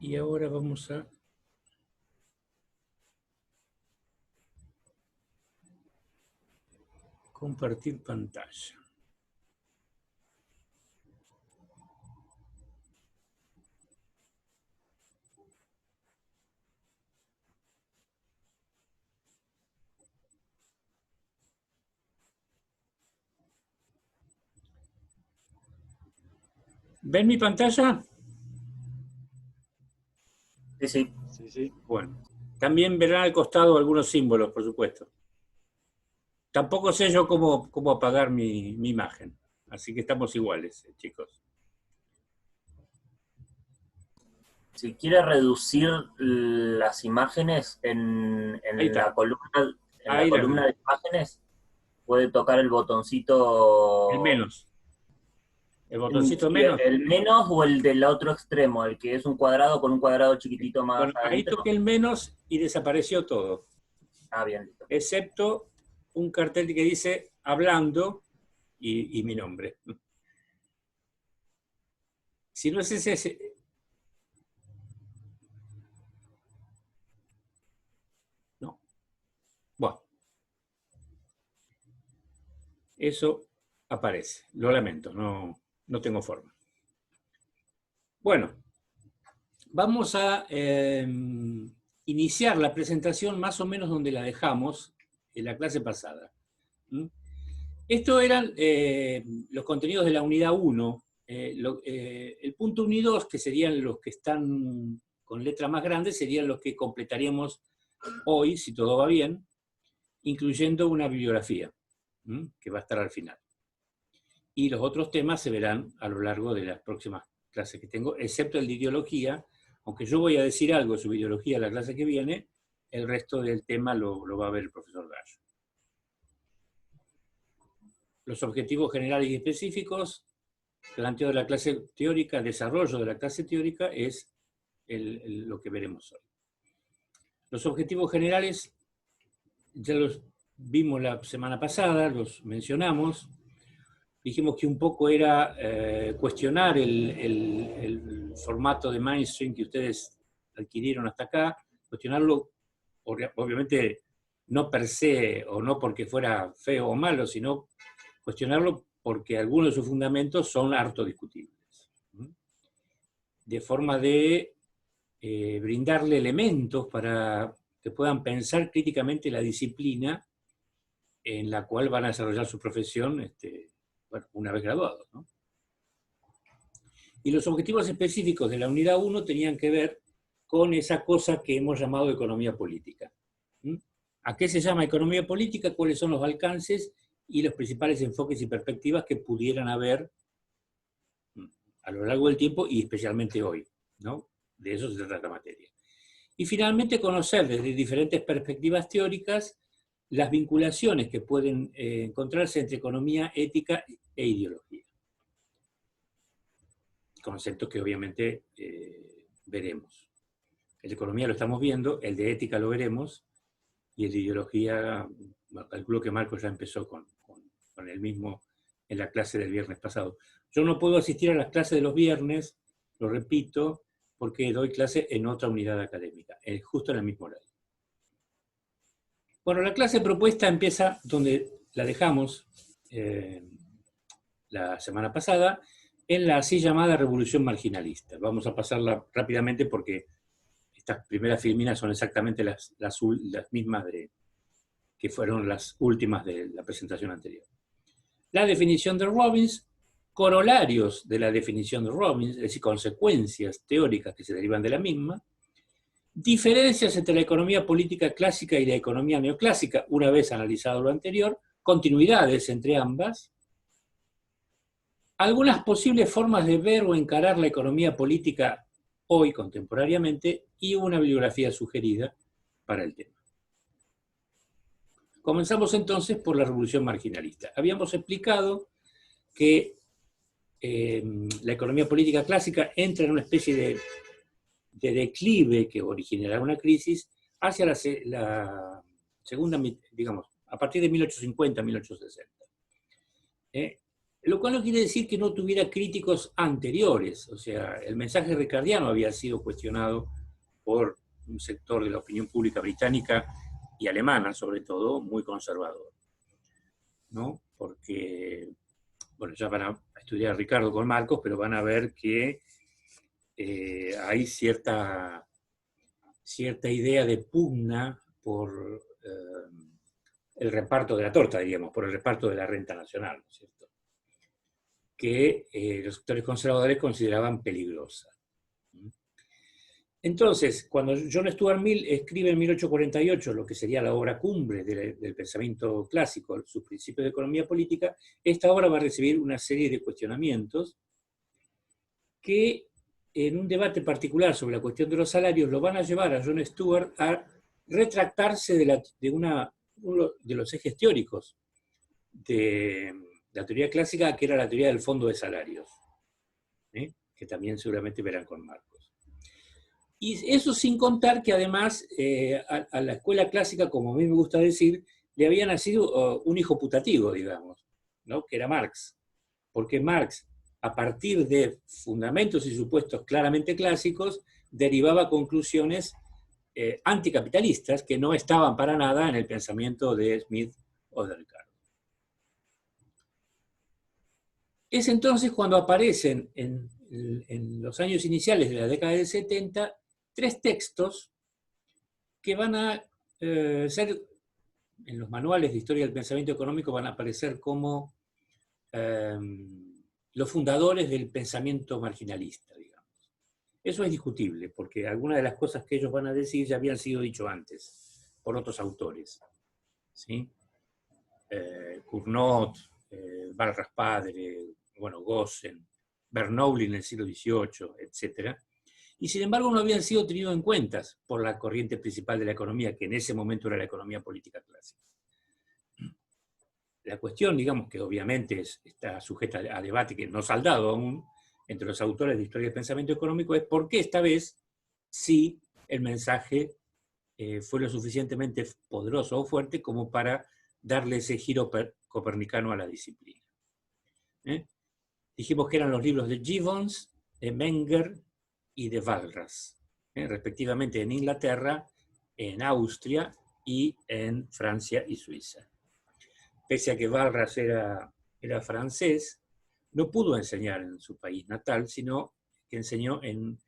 Y ahora vamos a compartir pantalla. ¿Ven mi pantalla? Sí, sí. Sí. Bueno, también verán al costado algunos símbolos, por supuesto. Tampoco sé yo cómo apagar mi imagen, así que estamos iguales, chicos. Si quiere reducir las imágenes Ahí en está, la ahí la columna veo. de imágenes, puede tocar el El botoncito, menos. El botoncito sí, menos. el menos o el del otro extremo, el que es un cuadrado con un cuadrado chiquitito más Bueno, ahí adentro. toqué el menos y desapareció todo, Ah, bien, listo. excepto un cartel que dice hablando y mi nombre. Si no es ese, no. Bueno, eso aparece. Lo lamento, no tengo forma. Bueno, vamos a iniciar la presentación más o menos donde la dejamos en la clase pasada. ¿Mm? Estos eran los contenidos de la unidad 1. El punto 1 y 2, que serían los que están con letra más grande, serían los que completaríamos hoy, si todo va bien, incluyendo una bibliografía, que va a estar al final. Y los otros temas se verán a lo largo de las próximas clases que tengo, excepto el de ideología. Aunque yo voy a decir algo sobre ideología en la clase que viene, el resto del tema lo va a ver el profesor Gallo. Los objetivos generales y específicos, planteo de la clase teórica, desarrollo de la clase teórica, es lo que veremos hoy. Los objetivos generales ya los vimos la semana pasada, los mencionamos. Dijimos que un poco era cuestionar el formato de mainstream que ustedes adquirieron hasta acá, cuestionarlo, obviamente no per se o no porque fuera feo o malo, sino cuestionarlo porque algunos de sus fundamentos son harto discutibles. De forma de brindarle elementos para que puedan pensar críticamente la disciplina en la cual van a desarrollar su profesión bueno, una vez graduados, ¿no? Y los objetivos específicos de la unidad 1 tenían que ver con esa cosa que hemos llamado economía política. ¿A qué se llama economía política? ¿Cuáles son los alcances y los principales enfoques y perspectivas que pudieran haber a lo largo del tiempo y especialmente hoy, ¿no? De eso se trata la materia. Y finalmente conocer desde diferentes perspectivas teóricas las vinculaciones que pueden encontrarse entre economía, ética e ideología. Conceptos que obviamente veremos. El de economía lo estamos viendo, el de ética lo veremos, y el de ideología, calculo que Marco ya empezó con el mismo en la clase del viernes pasado. Yo no puedo asistir a las clases de los viernes, lo repito, porque doy clase en otra unidad académica, justo en el mismo horario. Bueno, la clase propuesta empieza donde la dejamos la semana pasada, en la así llamada revolución marginalista. Vamos a pasarla rápidamente porque estas primeras filminas son exactamente las mismas que fueron las últimas de la presentación anterior. La definición de Robbins, corolarios de la definición de Robbins, es decir, consecuencias teóricas que se derivan de la misma, diferencias entre la economía política clásica y la economía neoclásica, una vez analizado lo anterior, continuidades entre ambas, algunas posibles formas de ver o encarar la economía política hoy contemporáneamente y una bibliografía sugerida para el tema. Comenzamos entonces por la revolución marginalista. Habíamos explicado que la economía política clásica entra en una especie de declive que originará una crisis hacia la segunda, digamos, a partir de 1850-1860. Lo cual no quiere decir que no tuviera críticos anteriores. O sea, el mensaje ricardiano había sido cuestionado por un sector de la opinión pública británica y alemana, sobre todo, muy conservador, ¿no? Porque, bueno, ya van a estudiar a Ricardo con Marcos, pero van a ver que hay cierta idea de pugna por el reparto de la torta, diríamos, por el reparto de la renta nacional, ¿no es cierto? Que los sectores conservadores consideraban peligrosa. Entonces, cuando John Stuart Mill escribe en 1848 lo que sería la obra cumbre del pensamiento clásico, sus principios de economía política, esta obra va a recibir una serie de cuestionamientos que en un debate particular sobre la cuestión de los salarios lo van a llevar a John Stuart a retractarse de uno de los ejes teóricos de la teoría clásica, que era la teoría del fondo de salarios, que también seguramente verán con Marcos. Y eso sin contar que además a la escuela clásica, como a mí me gusta decir, le había nacido un hijo putativo, digamos, ¿no? Que era Marx. Porque Marx, a partir de fundamentos y supuestos claramente clásicos, derivaba conclusiones anticapitalistas que no estaban para nada en el pensamiento de Smith o de Ricardo. Es entonces cuando aparecen en los años iniciales de la década del 70 tres textos que van a ser, en los manuales de historia del pensamiento económico, van a aparecer como los fundadores del pensamiento marginalista, digamos. Eso es discutible, porque algunas de las cosas que ellos van a decir ya habían sido dicho antes, por otros autores. ¿Sí? Cournot, Barras Padre, bueno, Gossen, Bernoulli en el siglo XVIII, etc. Y sin embargo no habían sido tenidos en cuenta por la corriente principal de la economía, que en ese momento era la economía política clásica. La cuestión, digamos, que obviamente está sujeta a debate, que no saldado aún, entre los autores de historia del pensamiento económico, es por qué esta vez sí el mensaje fue lo suficientemente poderoso o fuerte como para darle ese giro copernicano a la disciplina. Dijimos que eran los libros de Gibbons, de Menger y de Walras, respectivamente en Inglaterra, en Austria y en Francia y Suiza. Pese a que Walras era francés, no pudo enseñar en su país natal, sino que enseñó en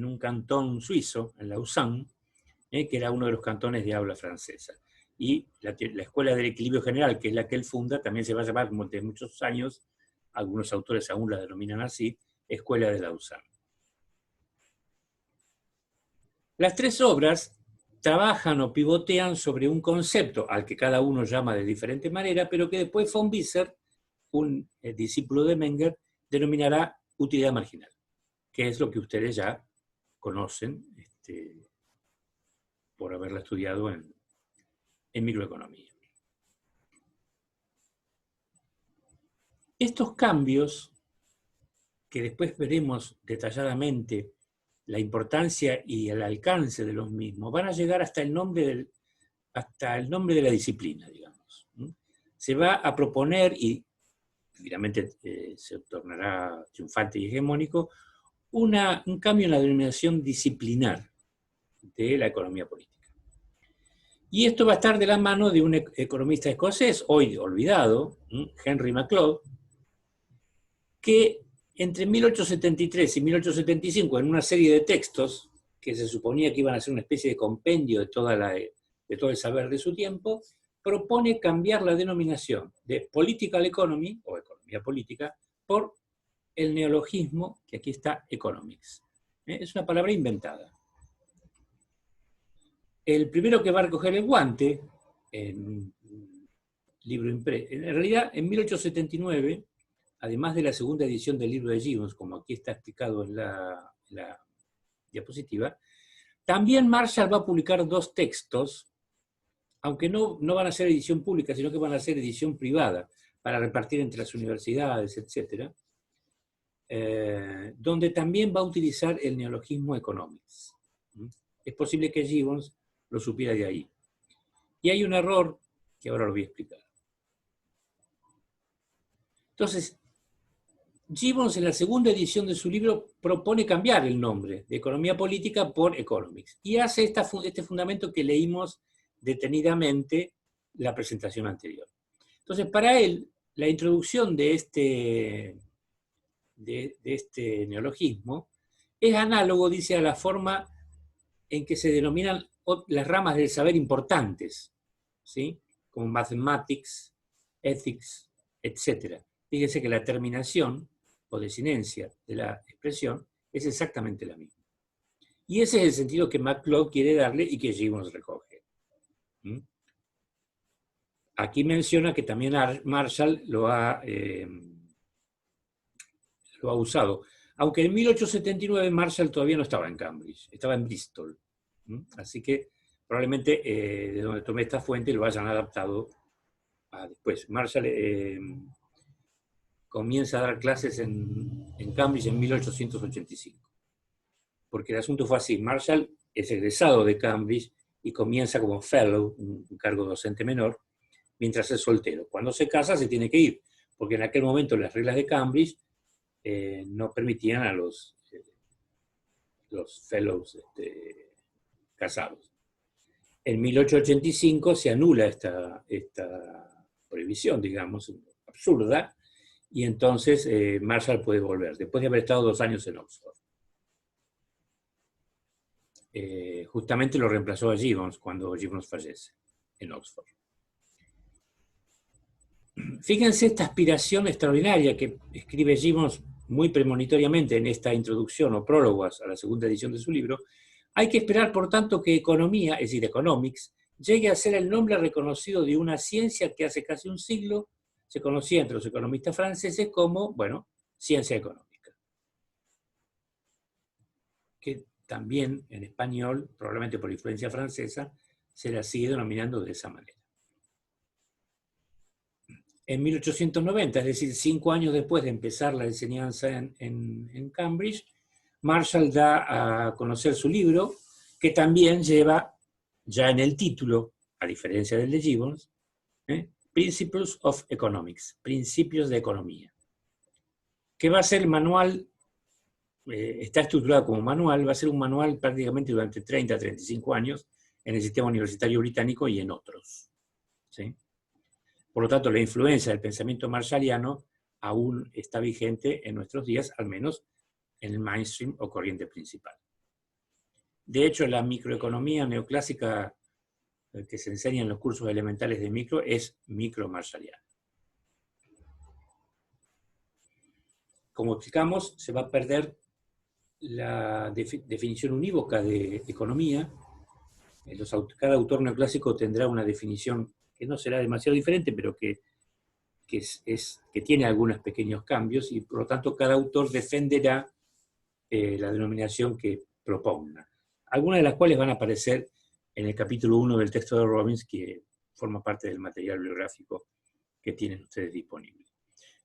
un cantón suizo, en Lausanne, que era uno de los cantones de habla francesa. Y la Escuela del Equilibrio General, que es la que él funda, también se va a llamar, como de muchos años, algunos autores aún la denominan así, Escuela de Lausanne. Las tres obras trabajan o pivotean sobre un concepto al que cada uno llama de diferente manera, pero que después von Wieser, un discípulo de Menger, denominará utilidad marginal, que es lo que ustedes ya conocen por haberla estudiado en microeconomía. Estos cambios, que después veremos detalladamente la importancia y el alcance de los mismos, van a llegar hasta el nombre de la disciplina, digamos. Se va a proponer, y finalmente se tornará triunfante y hegemónico, un cambio en la denominación disciplinar de la economía política. Y esto va a estar de la mano de un economista escocés, hoy olvidado, Henry MacLeod, que entre 1873 y 1875, en una serie de textos que se suponía que iban a ser una especie de compendio de todo el saber de su tiempo, propone cambiar la denominación de political economy, o economía política, por el neologismo, que aquí está, economics. Es una palabra inventada. El primero que va a recoger el guante, en un libro impreso, en realidad en 1879, además de la segunda edición del libro de Gibbons, como aquí está explicado en la diapositiva, también Marshall va a publicar dos textos, aunque no van a ser edición pública, sino que van a ser edición privada, para repartir entre las universidades, etc., donde también va a utilizar el neologismo economics. Es posible que Gibbons lo supiera de ahí. Y hay un error que ahora lo voy a explicar. Entonces, Gibbons en la segunda edición de su libro propone cambiar el nombre de economía política por economics y hace este fundamento que leímos detenidamente la presentación anterior. Entonces, para él, la introducción de este neologismo es análogo, dice, a la forma en que se denominan las ramas del saber importantes, ¿sí? Como mathematics, ethics, etc. Fíjese que la terminación o desinencia de la expresión es exactamente la misma. Y ese es el sentido que MacLeod quiere darle y que Gibbons recoge. Aquí menciona que también Marshall lo ha usado. Aunque en 1879 Marshall todavía no estaba en Cambridge, estaba en Bristol. Así que probablemente de donde tomé esta fuente lo hayan adaptado a después. Marshall comienza a dar clases en Cambridge en 1885. Porque el asunto fue así. Marshall es egresado de Cambridge y comienza como fellow, un cargo docente menor, mientras es soltero. Cuando se casa se tiene que ir, porque en aquel momento las reglas de Cambridge no permitían a los fellows casados. En 1885 se anula esta prohibición, digamos, absurda, y entonces Marshall puede volver, después de haber estado 2 años en Oxford. Justamente lo reemplazó a Gibbons cuando Gibbons fallece en Oxford. Fíjense esta aspiración extraordinaria que escribe Gibbons muy premonitoriamente en esta introducción o prólogas a la segunda edición de su libro. Hay que esperar, por tanto, que economía, es decir, economics, llegue a ser el nombre reconocido de una ciencia que hace casi un siglo se conocía entre los economistas franceses como, bueno, ciencia económica. Que también en español, probablemente por influencia francesa, se la sigue denominando de esa manera. En 1890, es decir, 5 años después de empezar la enseñanza en Cambridge, Marshall da a conocer su libro, que también lleva, ya en el título, a diferencia del de Gibbons, Principles of Economics, Principios de Economía, que va a ser el manual, está estructurado como manual, va a ser un manual prácticamente durante 30 a 35 años en el sistema universitario británico y en otros. ¿Sí? Por lo tanto, la influencia del pensamiento marshalliano aún está vigente en nuestros días, al menos en el mainstream o corriente principal. De hecho, la microeconomía neoclásica que se enseña en los cursos elementales de micro es micro-marshalliana. Como explicamos, se va a perder la definición unívoca de economía. Cada autor neoclásico tendrá una definición que no será demasiado diferente, pero que tiene algunos pequeños cambios, y por lo tanto cada autor defenderá la denominación que proponga. Algunas de las cuales van a aparecer en el capítulo 1 del texto de Robbins, que forma parte del material bibliográfico que tienen ustedes disponible.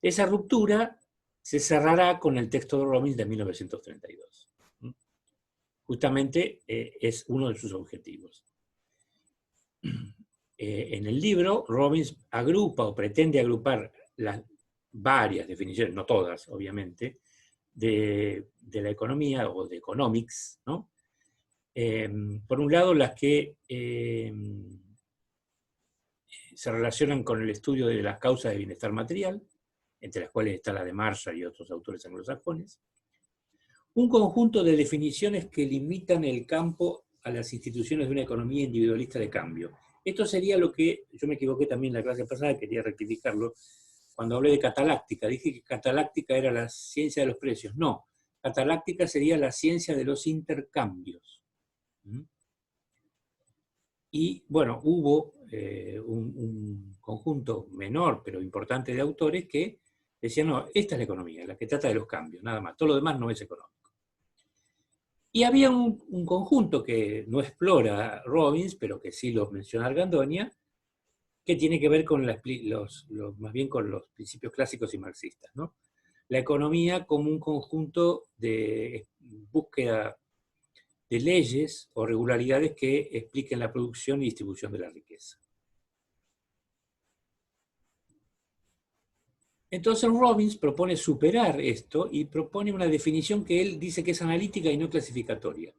Esa ruptura se cerrará con el texto de Robbins de 1932. Justamente es uno de sus objetivos. En el libro, Robbins agrupa o pretende agrupar las varias definiciones, no todas, obviamente, de la economía o de economics, ¿no? Por un lado, las que se relacionan con el estudio de las causas de bienestar material, entre las cuales está la de Marshall y otros autores anglosajones. Un conjunto de definiciones que limitan el campo a las instituciones de una economía individualista de cambio. Esto sería lo que, yo me equivoqué también en la clase pasada, quería rectificarlo, cuando hablé de cataláctica, dije que cataláctica era la ciencia de los precios. No, cataláctica sería la ciencia de los intercambios. Y bueno, hubo un conjunto menor pero importante de autores que decían, no, esta es la economía, la que trata de los cambios, nada más, todo lo demás no es económico. Y había un conjunto que no explora Robbins, pero que sí lo menciona Argandonia, que tiene que ver con más bien con los principios clásicos y marxistas, ¿no? La economía como un conjunto de búsqueda de leyes o regularidades que expliquen la producción y distribución de la riqueza. Entonces Robbins propone superar esto y propone una definición que él dice que es analítica y no clasificatoria.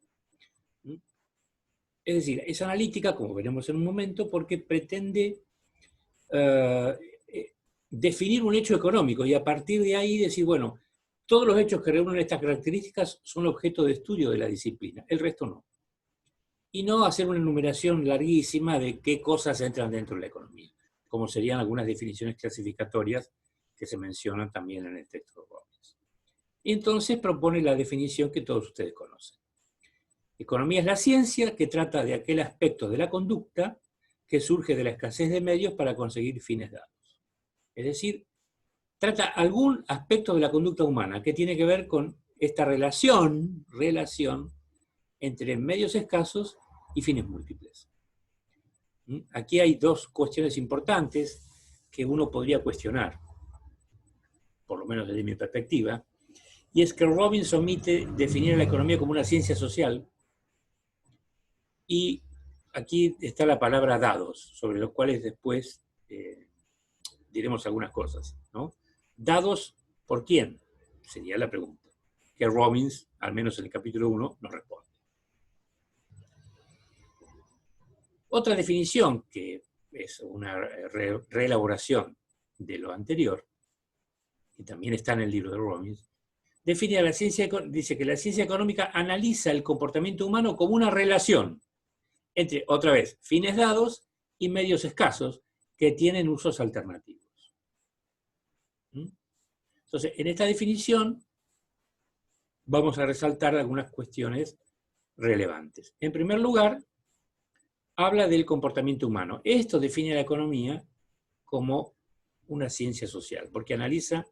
Es decir, es analítica, como veremos en un momento, porque pretende definir un hecho económico y a partir de ahí decir, bueno, todos los hechos que reúnen estas características son objeto de estudio de la disciplina, el resto no. Y no hacer una enumeración larguísima de qué cosas entran dentro de la economía, como serían algunas definiciones clasificatorias que se mencionan también en el texto de Robbins. Y entonces propone la definición que todos ustedes conocen. Economía es la ciencia que trata de aquel aspecto de la conducta que surge de la escasez de medios para conseguir fines dados. Es decir, trata algún aspecto de la conducta humana que tiene que ver con esta relación entre medios escasos y fines múltiples. Aquí hay dos cuestiones importantes que uno podría cuestionar, por lo menos desde mi perspectiva, y es que Robbins omite definir a la economía como una ciencia social, y aquí está la palabra dados, sobre los cuales después diremos algunas cosas, ¿no? ¿Dados por quién? Sería la pregunta, que Robbins, al menos en el capítulo 1, nos responde. Otra definición, que es una reelaboración de lo anterior, que también está en el libro de Robbins, define a la ciencia, dice que la ciencia económica analiza el comportamiento humano como una relación entre, otra vez, fines dados y medios escasos que tienen usos alternativos. Entonces, en esta definición vamos a resaltar algunas cuestiones relevantes. En primer lugar, habla del comportamiento humano. Esto define la economía como una ciencia social, porque analiza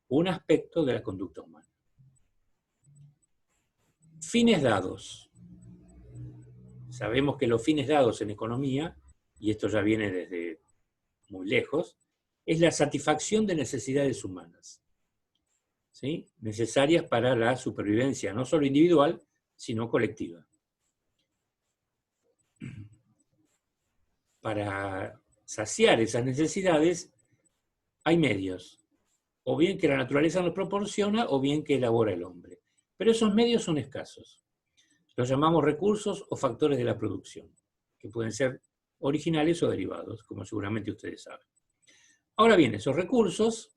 un aspecto de la conducta humana. Fines dados. Sabemos que los fines dados en economía, y esto ya viene desde muy lejos, es la satisfacción de necesidades humanas, ¿sí? Necesarias para la supervivencia, no solo individual, sino colectiva. Para saciar esas necesidades hay medios, o bien que la naturaleza nos proporciona, o bien que elabora el hombre. Pero esos medios son escasos. Los llamamos recursos o factores de la producción, que pueden ser originales o derivados, como seguramente ustedes saben. Ahora bien, esos recursos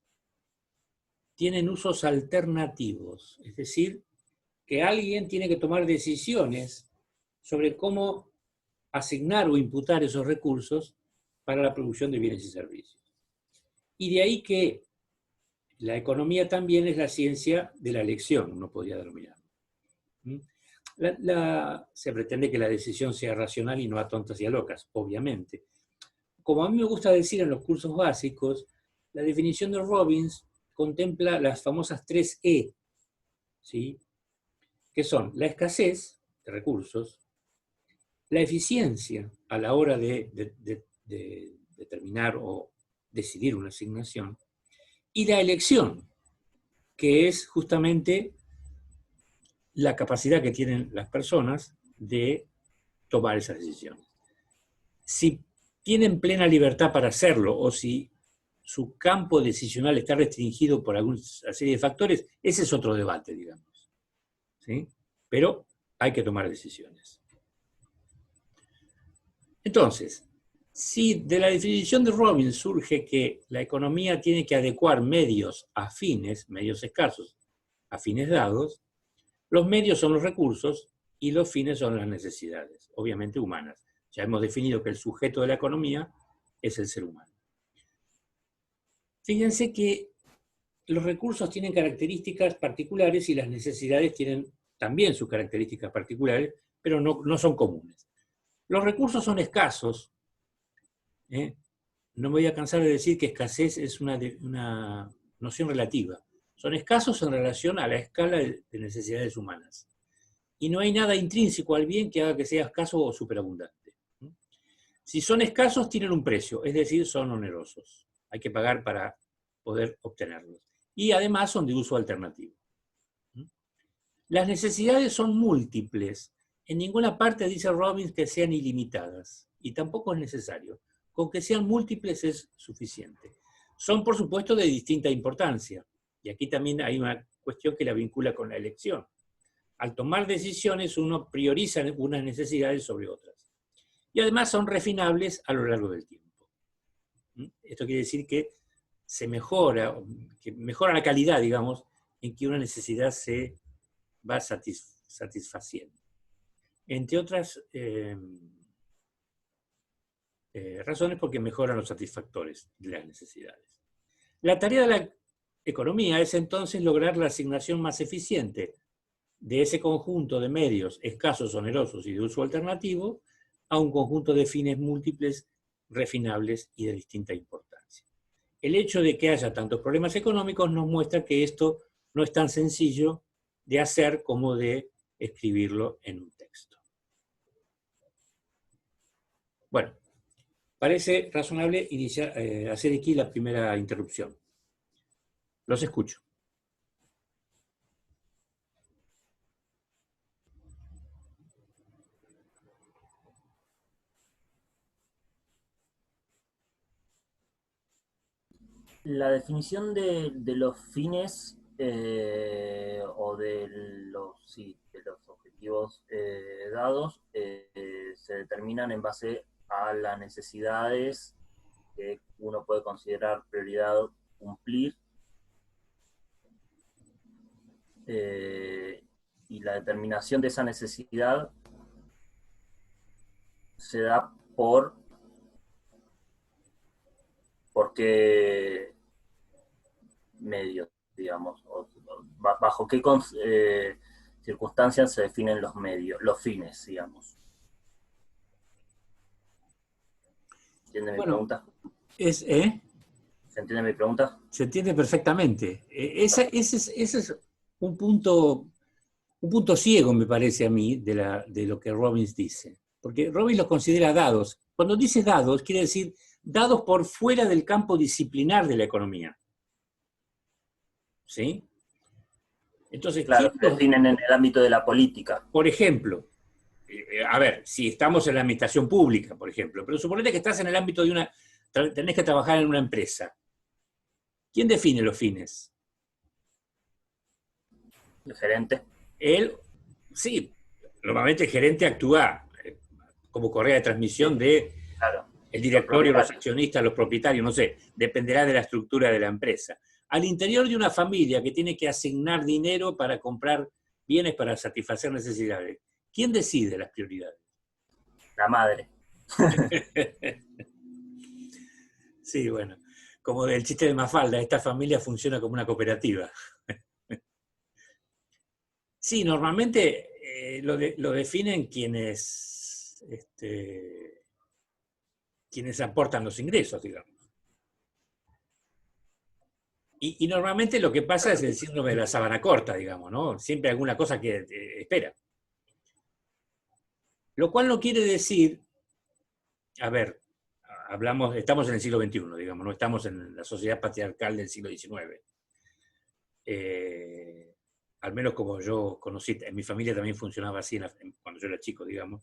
tienen usos alternativos, es decir, que alguien tiene que tomar decisiones sobre cómo asignar o imputar esos recursos para la producción de bienes y servicios. Y de ahí que la economía también es la ciencia de la elección, uno podría denominar. Se pretende que la decisión sea racional y no a tontas y a locas, obviamente. Como a mí me gusta decir en los cursos básicos, la definición de Robbins contempla las famosas 3E, ¿sí? Que son la escasez de recursos, la eficiencia a la hora de determinar o decidir una asignación, y la elección, que es justamente la capacidad que tienen las personas de tomar esas decisiones. Si tienen plena libertad para hacerlo, o si su campo decisional está restringido por alguna serie de factores, ese es otro debate, digamos, ¿sí? Pero hay que tomar decisiones. Entonces, si de la definición de Robbins surge que la economía tiene que adecuar medios a fines, medios escasos, a fines dados, los medios son los recursos y los fines son las necesidades, obviamente humanas. Ya hemos definido que el sujeto de la economía es el ser humano. Fíjense que los recursos tienen características particulares y las necesidades tienen también sus características particulares, pero no son comunes. Los recursos son escasos. No me voy a cansar de decir que escasez es una noción relativa. Son escasos en relación a la escala de necesidades humanas. Y no hay nada intrínseco al bien que haga que sea escaso o superabundante. Si son escasos, tienen un precio, es decir, son onerosos. Hay que pagar para poder obtenerlos. Y además son de uso alternativo. Las necesidades son múltiples. En ninguna parte dice Robbins que sean ilimitadas. Y tampoco es necesario. Con que sean múltiples es suficiente. son por supuesto de distinta importancia. Y aquí también hay una cuestión que la vincula con la elección. Al tomar decisiones uno prioriza unas necesidades sobre otras. Y además son refinables a lo largo del tiempo. Esto quiere decir que mejora la calidad, digamos, en que una necesidad se va satisfaciendo. Entre otras razones, porque mejoran los satisfactores de las necesidades. La tarea de la economía es entonces lograr la asignación más eficiente de ese conjunto de medios escasos, onerosos y de uso alternativo a un conjunto de fines múltiples, refinables y de distinta importancia. El hecho de que haya tantos problemas económicos nos muestra que esto no es tan sencillo de hacer como de escribirlo en un texto. Bueno, parece razonable hacer aquí la primera interrupción. Los escucho. La definición de los fines o de los objetivos dados se determinan en base a las necesidades que uno puede considerar prioridad cumplir, y la determinación de esa necesidad se da por qué medios, digamos, bajo qué circunstancias se definen los medios, los fines, digamos. ¿Entiende mi pregunta? ¿Se entiende mi pregunta? Se entiende perfectamente. Ese es un punto ciego, me parece a mí, de lo que Robbins dice. Porque Robbins los considera dados. Cuando dice dados, quiere decir dados por fuera del campo disciplinar de la economía. ¿Sí? Entonces, claro, se definen en el ámbito de la política. Por ejemplo, a ver, si estamos en la administración pública, por ejemplo, pero suponete que estás en el ámbito de tenés que trabajar en una empresa. ¿Quién define los fines? El gerente. Él, sí, normalmente el gerente actúa como correa de transmisión de claro, el directorio, los accionistas, los propietarios, no sé, dependerá de la estructura de la empresa. Al interior de una familia que tiene que asignar dinero para comprar bienes para satisfacer necesidades, ¿quién decide las prioridades? La madre. Sí, bueno, como del chiste de Mafalda, esta familia funciona como una cooperativa. Sí, normalmente lo definen quienes aportan los ingresos, digamos. Y normalmente lo que pasa es el síndrome de la sábana corta, digamos, ¿no? Siempre hay alguna cosa que espera. Lo cual no quiere decir, a ver, estamos en el siglo XXI, digamos, no estamos en la sociedad patriarcal del siglo XIX. Al menos como yo conocí, en mi familia también funcionaba así cuando yo era chico, digamos,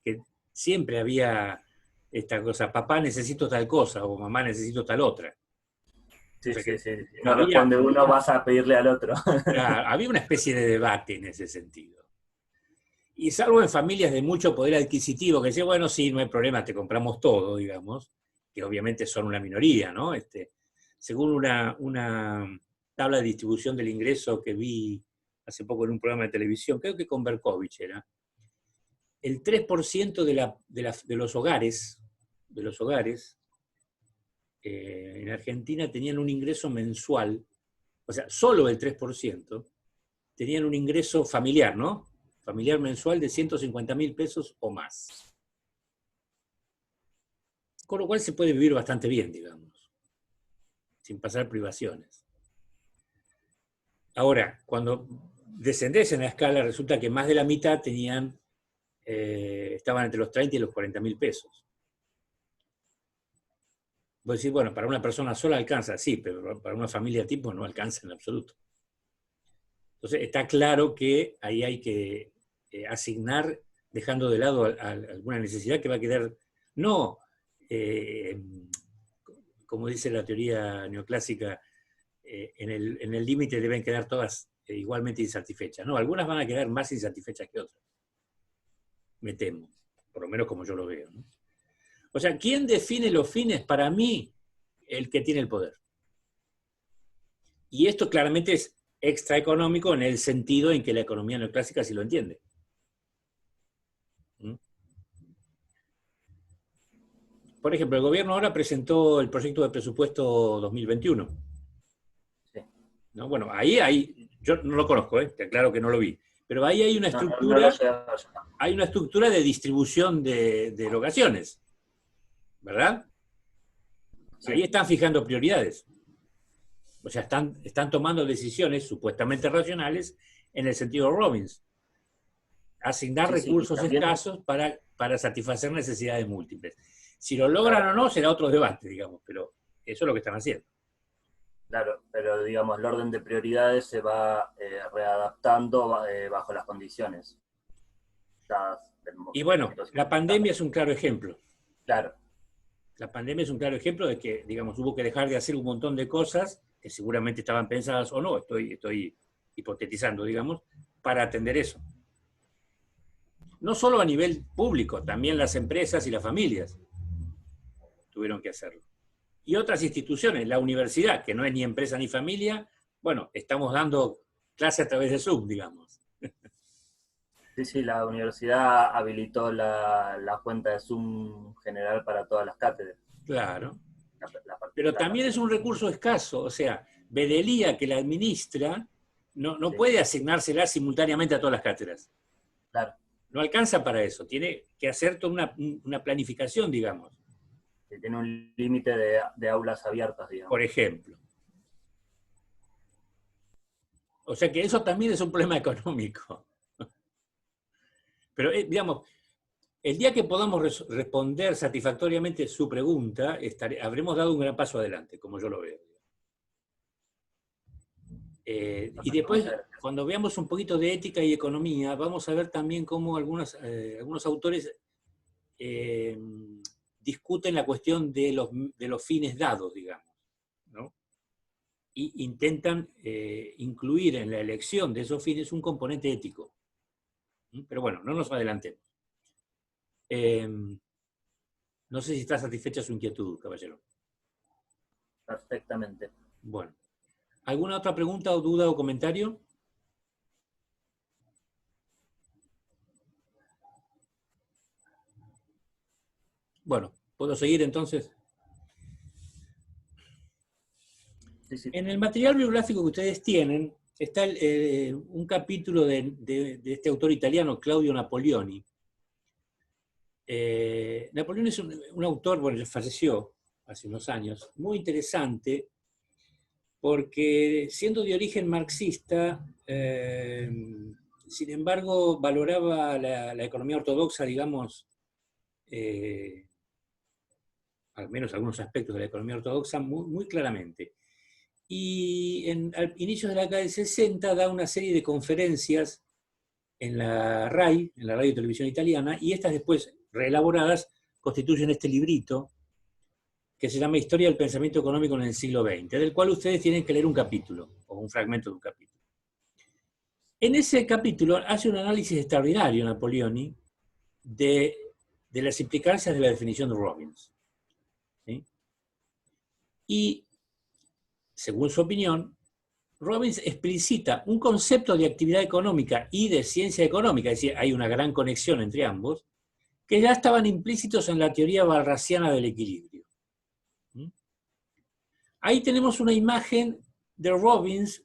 que siempre había esta cosa, papá necesito tal cosa, o mamá necesito tal otra. Sí, o sea, sí. No responde uno, vas a pedirle al otro. Había una especie de debate en ese sentido. Y salvo en familias de mucho poder adquisitivo, que decían, bueno, sí, no hay problema, te compramos todo, digamos, que obviamente son una minoría, ¿no? Según una tabla de distribución del ingreso que vi hace poco en un programa de televisión, creo que con Berkovich era, el 3% de los hogares en Argentina tenían un ingreso mensual, o sea, solo el 3% tenían un ingreso familiar, ¿no? Familiar mensual de 150.000 pesos o más. Con lo cual se puede vivir bastante bien, digamos, sin pasar privaciones. Ahora, cuando descendés en la escala, resulta que más de la mitad estaban entre los 30 y los 40.000 pesos. Vos decís, bueno, para una persona sola alcanza, sí, pero para una familia tipo no alcanza en absoluto. Entonces está claro que ahí hay que asignar, dejando de lado alguna necesidad que va a quedar, no como dice la teoría neoclásica, en el límite deben quedar todas igualmente insatisfechas. No, algunas van a quedar más insatisfechas que otras. Me temo, por lo menos como yo lo veo, ¿no? O sea, ¿quién define los fines? Para mí, el que tiene el poder. Y esto claramente es extraeconómico en el sentido en que la economía neoclásica sí lo entiende. ¿Mm? Por ejemplo, el gobierno ahora presentó el proyecto de presupuesto 2021. Sí. ¿No? Bueno, ahí yo no lo conozco, te aclaro que no lo vi, pero ahí hay una estructura, hay una estructura de distribución de erogaciones, ¿verdad? Sí. Ahí están fijando prioridades. O sea, están tomando decisiones supuestamente racionales en el sentido de Robbins. Asignar recursos escasos para satisfacer necesidades múltiples. Si lo logran o no, será otro debate, digamos, pero eso es lo que están haciendo. Claro, pero digamos, el orden de prioridades se va readaptando bajo las condiciones. Y bueno, la pandemia es un claro ejemplo. Claro. La pandemia es un claro ejemplo de que, digamos, hubo que dejar de hacer un montón de cosas que seguramente estaban pensadas o no, estoy hipotetizando, digamos, para atender eso. No solo a nivel público, también las empresas y las familias tuvieron que hacerlo. Y otras instituciones, la universidad, que no es ni empresa ni familia, bueno, estamos dando clase a través de Zoom, digamos. Sí, la universidad habilitó la cuenta de Zoom general para todas las cátedras. Claro. Pero también es un recurso escaso, o sea, Bedelía, que la administra, no puede asignársela simultáneamente a todas las cátedras. Claro. No alcanza para eso, tiene que hacer toda una planificación, digamos. Tiene un límite de aulas abiertas, digamos. Por ejemplo. O sea que eso también es un problema económico. Pero, digamos, el día que podamos responder satisfactoriamente su pregunta, habremos dado un gran paso adelante, como yo lo veo. Y después, cuando veamos un poquito de ética y economía, vamos a ver también cómo algunos autores discuten la cuestión de los fines dados, digamos, ¿no? Y intentan incluir en la elección de esos fines un componente ético. Pero bueno, no nos adelantemos. No sé si está satisfecha su inquietud, caballero. Perfectamente. Bueno. ¿Alguna otra pregunta o duda o comentario? Bueno, ¿puedo seguir entonces? Sí. En el material bibliográfico que ustedes tienen está un capítulo de este autor italiano, Claudio Napoleoni. Napoleoni es un autor, bueno, ya falleció hace unos años, muy interesante, porque siendo de origen marxista, sin embargo, valoraba la economía ortodoxa, digamos, al menos algunos aspectos de la economía ortodoxa, muy, muy claramente. Y al inicio de la década del 60 da una serie de conferencias en la RAI, en la Radio y Televisión Italiana, y estas después, reelaboradas, constituyen este librito que se llama Historia del Pensamiento Económico en el siglo XX, del cual ustedes tienen que leer un capítulo, o un fragmento de un capítulo. En ese capítulo hace un análisis extraordinario Napoleoni de las implicancias de la definición de Robbins. ¿Sí? Y, según su opinión, Robbins explicita un concepto de actividad económica y de ciencia económica, es decir, hay una gran conexión entre ambos, que ya estaban implícitos en la teoría balrassiana del equilibrio. Ahí tenemos una imagen de Robbins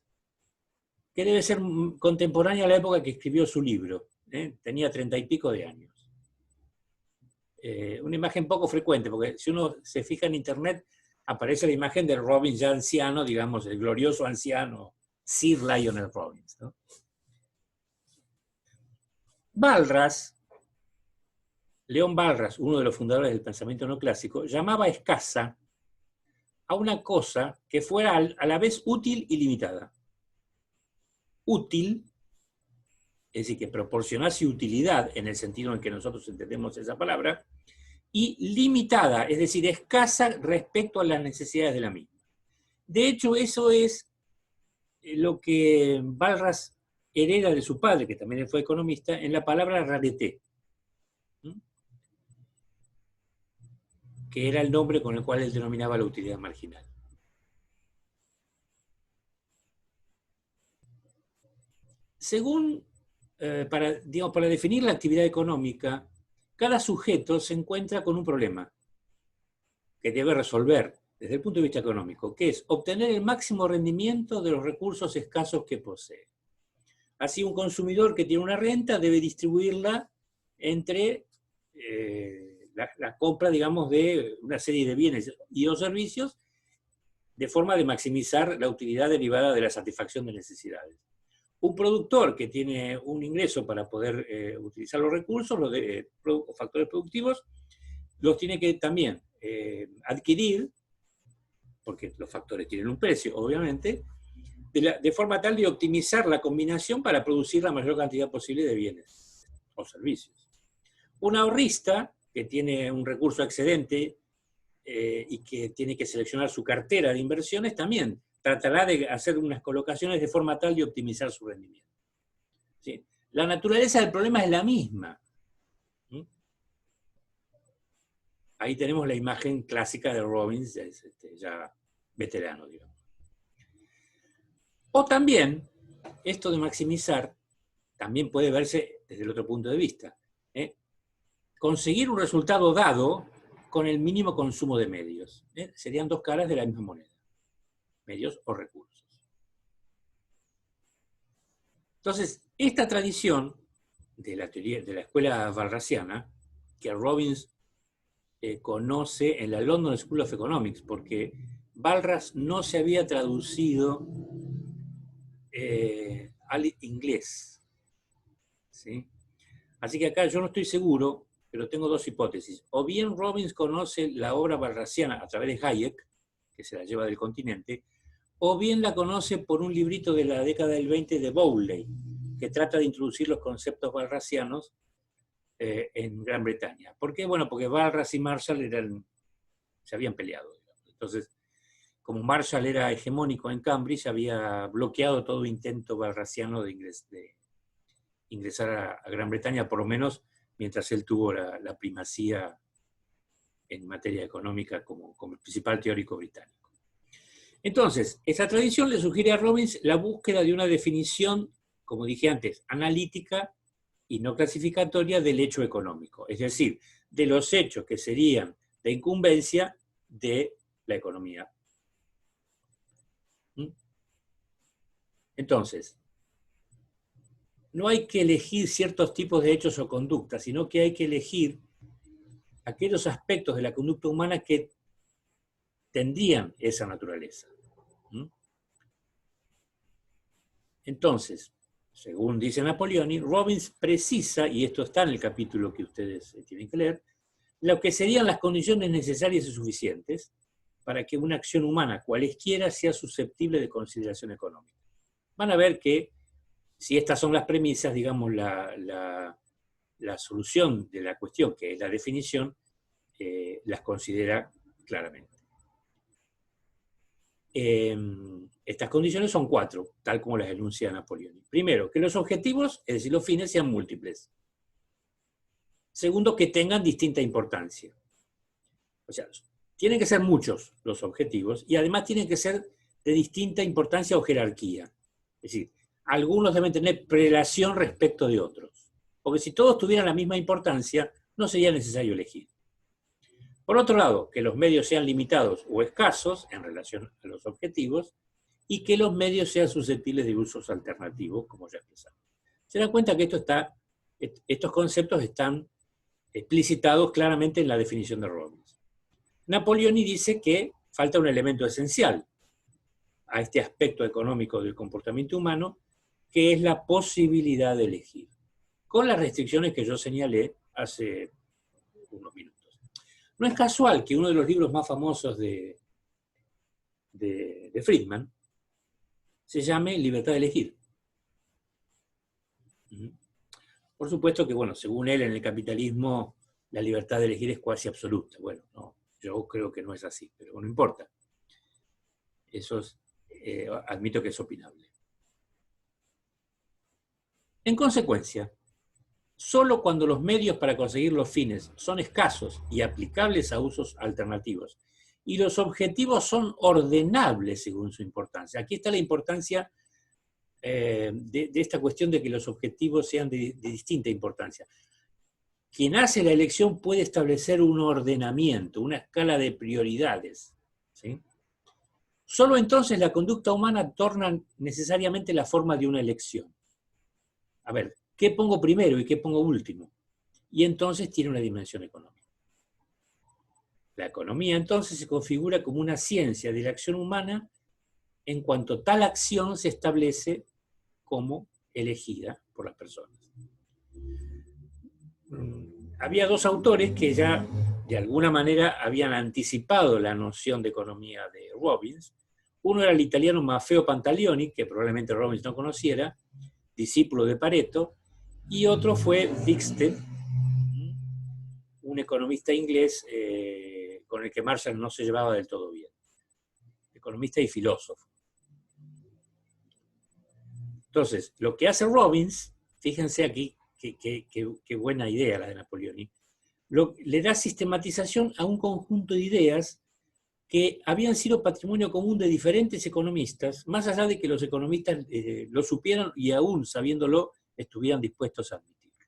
que debe ser contemporánea a la época que escribió su libro. Tenía 30 y pico de años. Una imagen poco frecuente, porque si uno se fija en internet, aparece la imagen de Robbins ya anciano, digamos, el glorioso anciano Sir Lionel Robbins, ¿no? León Balras, uno de los fundadores del pensamiento neoclásico, llamaba escasa a una cosa que fuera a la vez útil y limitada. Útil, es decir, que proporcionase utilidad en el sentido en que nosotros entendemos esa palabra, y limitada, es decir, escasa respecto a las necesidades de la misma. De hecho, eso es lo que Walras hereda de su padre, que también fue economista, en la palabra rareté, que era el nombre con el cual él denominaba la utilidad marginal. Según, para definir la actividad económica, cada sujeto se encuentra con un problema que debe resolver desde el punto de vista económico, que es obtener el máximo rendimiento de los recursos escasos que posee. Así, un consumidor que tiene una renta debe distribuirla entre la compra, digamos, de una serie de bienes y o servicios de forma de maximizar la utilidad derivada de la satisfacción de necesidades. Un productor que tiene un ingreso para poder utilizar los recursos, los factores productivos, los tiene que también adquirir, porque los factores tienen un precio, obviamente, de forma tal de optimizar la combinación para producir la mayor cantidad posible de bienes o servicios. Un ahorrista que tiene un recurso excedente y que tiene que seleccionar su cartera de inversiones también tratará de hacer unas colocaciones de forma tal de optimizar su rendimiento. ¿Sí? La naturaleza del problema es la misma. Ahí tenemos la imagen clásica de Robbins, ya veterano, digamos. O también, esto de maximizar, también puede verse desde el otro punto de vista. Conseguir un resultado dado con el mínimo consumo de medios. Serían dos caras de la misma moneda. Medios o recursos. Entonces, esta tradición de la teoría de la escuela walrasiana, que Robbins conoce en la London School of Economics, porque Walras no se había traducido al inglés. ¿Sí? Así que acá yo no estoy seguro, pero tengo dos hipótesis. O bien Robbins conoce la obra walrasiana a través de Hayek, que se la lleva del continente, o bien la conoce por un librito de la década del 20 de Bowley, que trata de introducir los conceptos walrasianos en Gran Bretaña. ¿Por qué? Bueno, porque Walras y Marshall se habían peleado. Entonces, como Marshall era hegemónico en Cambridge, había bloqueado todo intento walrasiano de ingresar a Gran Bretaña, por lo menos mientras él tuvo la primacía en materia económica como el principal teórico británico. Entonces, esta tradición le sugiere a Robbins la búsqueda de una definición, como dije antes, analítica y no clasificatoria del hecho económico, es decir, de los hechos que serían de incumbencia de la economía. Entonces, no hay que elegir ciertos tipos de hechos o conductas, sino que hay que elegir aquellos aspectos de la conducta humana que tendrían esa naturaleza. Entonces, según dice Napoleoni, Robbins precisa, y esto está en el capítulo que ustedes tienen que leer, lo que serían las condiciones necesarias y suficientes para que una acción humana, cualesquiera, sea susceptible de consideración económica. Van a ver que, si estas son las premisas, digamos, la solución de la cuestión, que es la definición, las considera claramente. Estas condiciones son 4, tal como las enuncia Napoleoni. Primero, que los objetivos, es decir, los fines, sean múltiples. Segundo, que tengan distinta importancia. O sea, tienen que ser muchos los objetivos y además tienen que ser de distinta importancia o jerarquía. Es decir, algunos deben tener prelación respecto de otros. Porque si todos tuvieran la misma importancia, no sería necesario elegir. Por otro lado, que los medios sean limitados o escasos en relación a los objetivos y que los medios sean susceptibles de usos alternativos, como ya expresamos. Se dan cuenta que estos conceptos están explicitados claramente en la definición de Robbins. Napoleoni dice que falta un elemento esencial a este aspecto económico del comportamiento humano, que es la posibilidad de elegir, con las restricciones que yo señalé hace unos minutos. No es casual que uno de los libros más famosos de Friedman se llame Libertad de elegir. Por supuesto que, bueno, según él, en el capitalismo la libertad de elegir es cuasi absoluta. Bueno, no, yo creo que no es así, pero no importa. Eso es, admito que es opinable. En consecuencia, solo cuando los medios para conseguir los fines son escasos y aplicables a usos alternativos, y los objetivos son ordenables según su importancia. Aquí está la importancia de esta cuestión de que los objetivos sean de distinta importancia. Quien hace la elección puede establecer un ordenamiento, una escala de prioridades, ¿sí? Solo entonces la conducta humana torna necesariamente la forma de una elección. A ver, ¿qué pongo primero y qué pongo último? Y entonces tiene una dimensión económica. La economía entonces se configura como una ciencia de la acción humana en cuanto tal acción se establece como elegida por las personas. Había dos autores que ya de alguna manera habían anticipado la noción de economía de Robbins. Uno era el italiano Maffeo Pantaleoni, que probablemente Robbins no conociera, discípulo de Pareto, y otro fue Wicksteed, un economista inglés con el que Marshall no se llevaba del todo bien. Economista y filósofo. Entonces, lo que hace Robbins, fíjense aquí, qué buena idea la de Napoleoni, le da sistematización a un conjunto de ideas que habían sido patrimonio común de diferentes economistas, más allá de que los economistas lo supieran y aún sabiéndolo estuvieran dispuestos a admitirlo.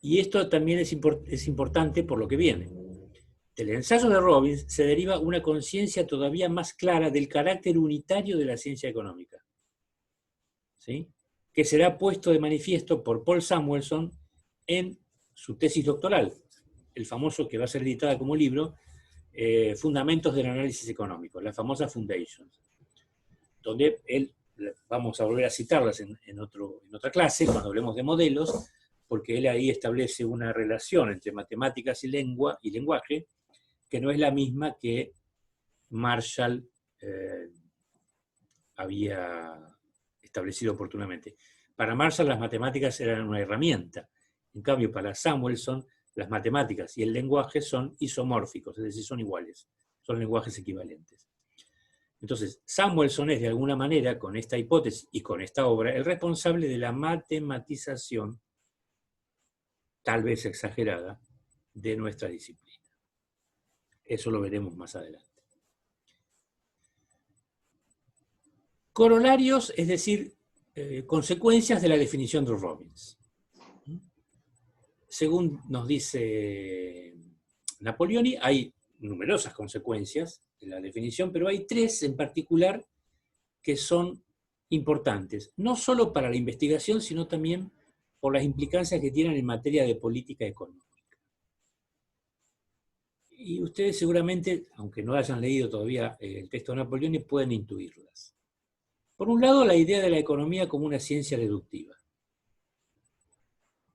Y esto también es importante por lo que viene. Del ensayo de Robbins se deriva una conciencia todavía más clara del carácter unitario de la ciencia económica, ¿sí? Que será puesto de manifiesto por Paul Samuelson en su tesis doctoral, el famoso que va a ser editada como libro, Fundamentos del Análisis Económico, la famosa Foundations, donde él, vamos a volver a citarlas en otra clase, cuando hablemos de modelos, porque él ahí establece una relación entre matemáticas y lenguaje, que no es la misma que Marshall había establecido oportunamente. Para Marshall las matemáticas eran una herramienta. En cambio, para Samuelson, las matemáticas y el lenguaje son isomórficos, es decir, son iguales, son lenguajes equivalentes. Entonces, Samuelson es de alguna manera, con esta hipótesis y con esta obra, el responsable de la matematización, tal vez exagerada, de nuestra disciplina. Eso lo veremos más adelante. Corolarios, es decir, consecuencias de la definición de Robbins. Según nos dice Napoleoni, hay numerosas consecuencias de la definición, pero hay tres en particular que son importantes, no solo para la investigación, sino también por las implicancias que tienen en materia de política económica. Y ustedes seguramente, aunque no hayan leído todavía el texto de Napoleoni, pueden intuirlas. Por un lado, la idea de la economía como una ciencia deductiva.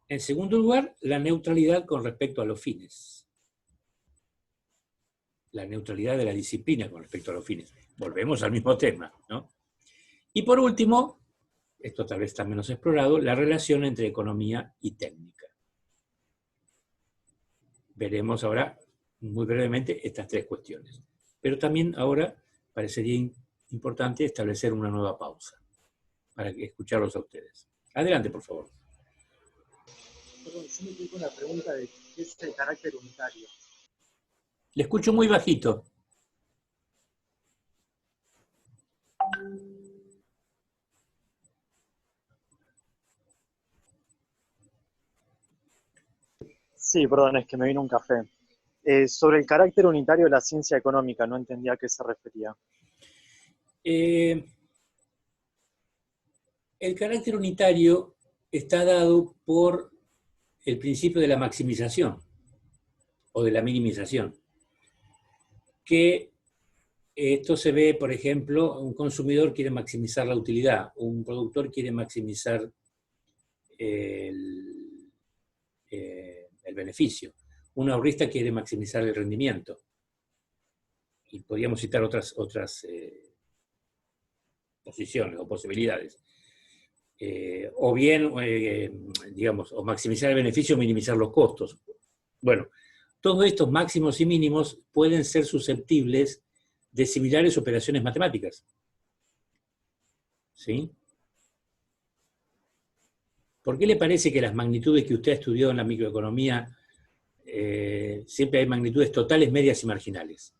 En segundo lugar, la neutralidad con respecto a los fines. La neutralidad de la disciplina con respecto a los fines. Volvemos al mismo tema, ¿no? Y por último, esto tal vez está menos explorado, la relación entre economía y técnica. Veremos ahora, muy brevemente, estas tres cuestiones. Pero también ahora parecería importante establecer una nueva pausa para escucharlos a ustedes. Adelante, por favor. Perdón, yo me quedé con la pregunta de qué es el carácter unitario. Le escucho muy bajito. Sí, perdón, es que me vino un café. Sobre el carácter unitario de la ciencia económica, no entendía a qué se refería. El carácter unitario está dado por el principio de la maximización o de la minimización. Que esto se ve, por ejemplo, un consumidor quiere maximizar la utilidad, un productor quiere maximizar el beneficio, un ahorrista quiere maximizar el rendimiento. Y podríamos citar otras posiciones o posibilidades. o bien, digamos, o maximizar el beneficio o minimizar los costos. Bueno, todos estos máximos y mínimos pueden ser susceptibles de similares operaciones matemáticas. ¿Sí? ¿Por qué le parece que las magnitudes que usted ha estudiado en la microeconomía siempre hay magnitudes totales, medias y marginales?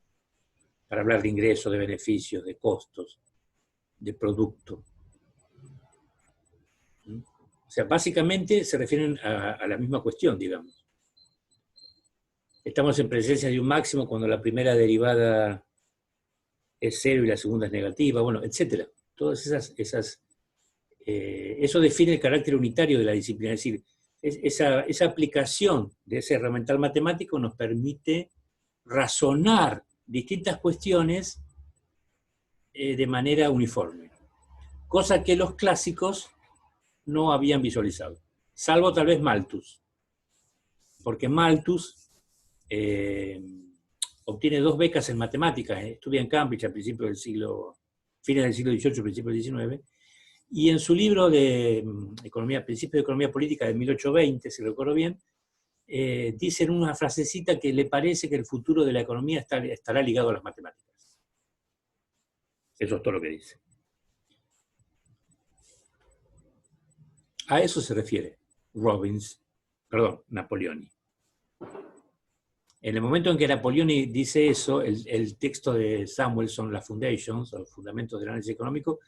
Para hablar de ingresos, de beneficios, de costos, de producto. O sea, básicamente se refieren a la misma cuestión, digamos. Estamos en presencia de un máximo cuando la primera derivada es cero y la segunda es negativa, bueno, etcétera. Todas eso define el carácter unitario de la disciplina. Es decir, esa aplicación de ese herramental matemático nos permite razonar distintas cuestiones de manera uniforme, cosa que los clásicos no habían visualizado, salvo tal vez Malthus, porque Malthus obtiene 2 becas en matemáticas, estudia en Cambridge a principios del siglo, fines del siglo XVIII, principios del XIX, y en su libro de economía, Principios de Economía Política de 1820, si recuerdo bien, dice en una frasecita que le parece que el futuro de la economía estará ligado a las matemáticas. Eso es todo lo que dice. A eso se refiere Napoleoni. En el momento en que Napoleoni dice eso, el texto de Samuelson, las Foundations, o los Fundamentos del Análisis Económico,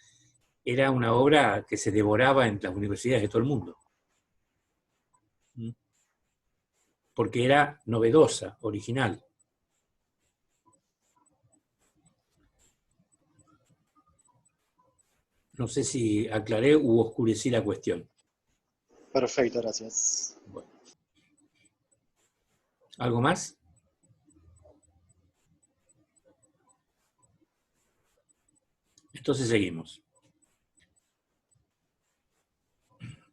era una obra que se devoraba en las universidades de todo el mundo. Porque era novedosa, original. No sé si aclaré u oscurecí la cuestión. Perfecto, gracias. Bueno. ¿Algo más? Entonces seguimos.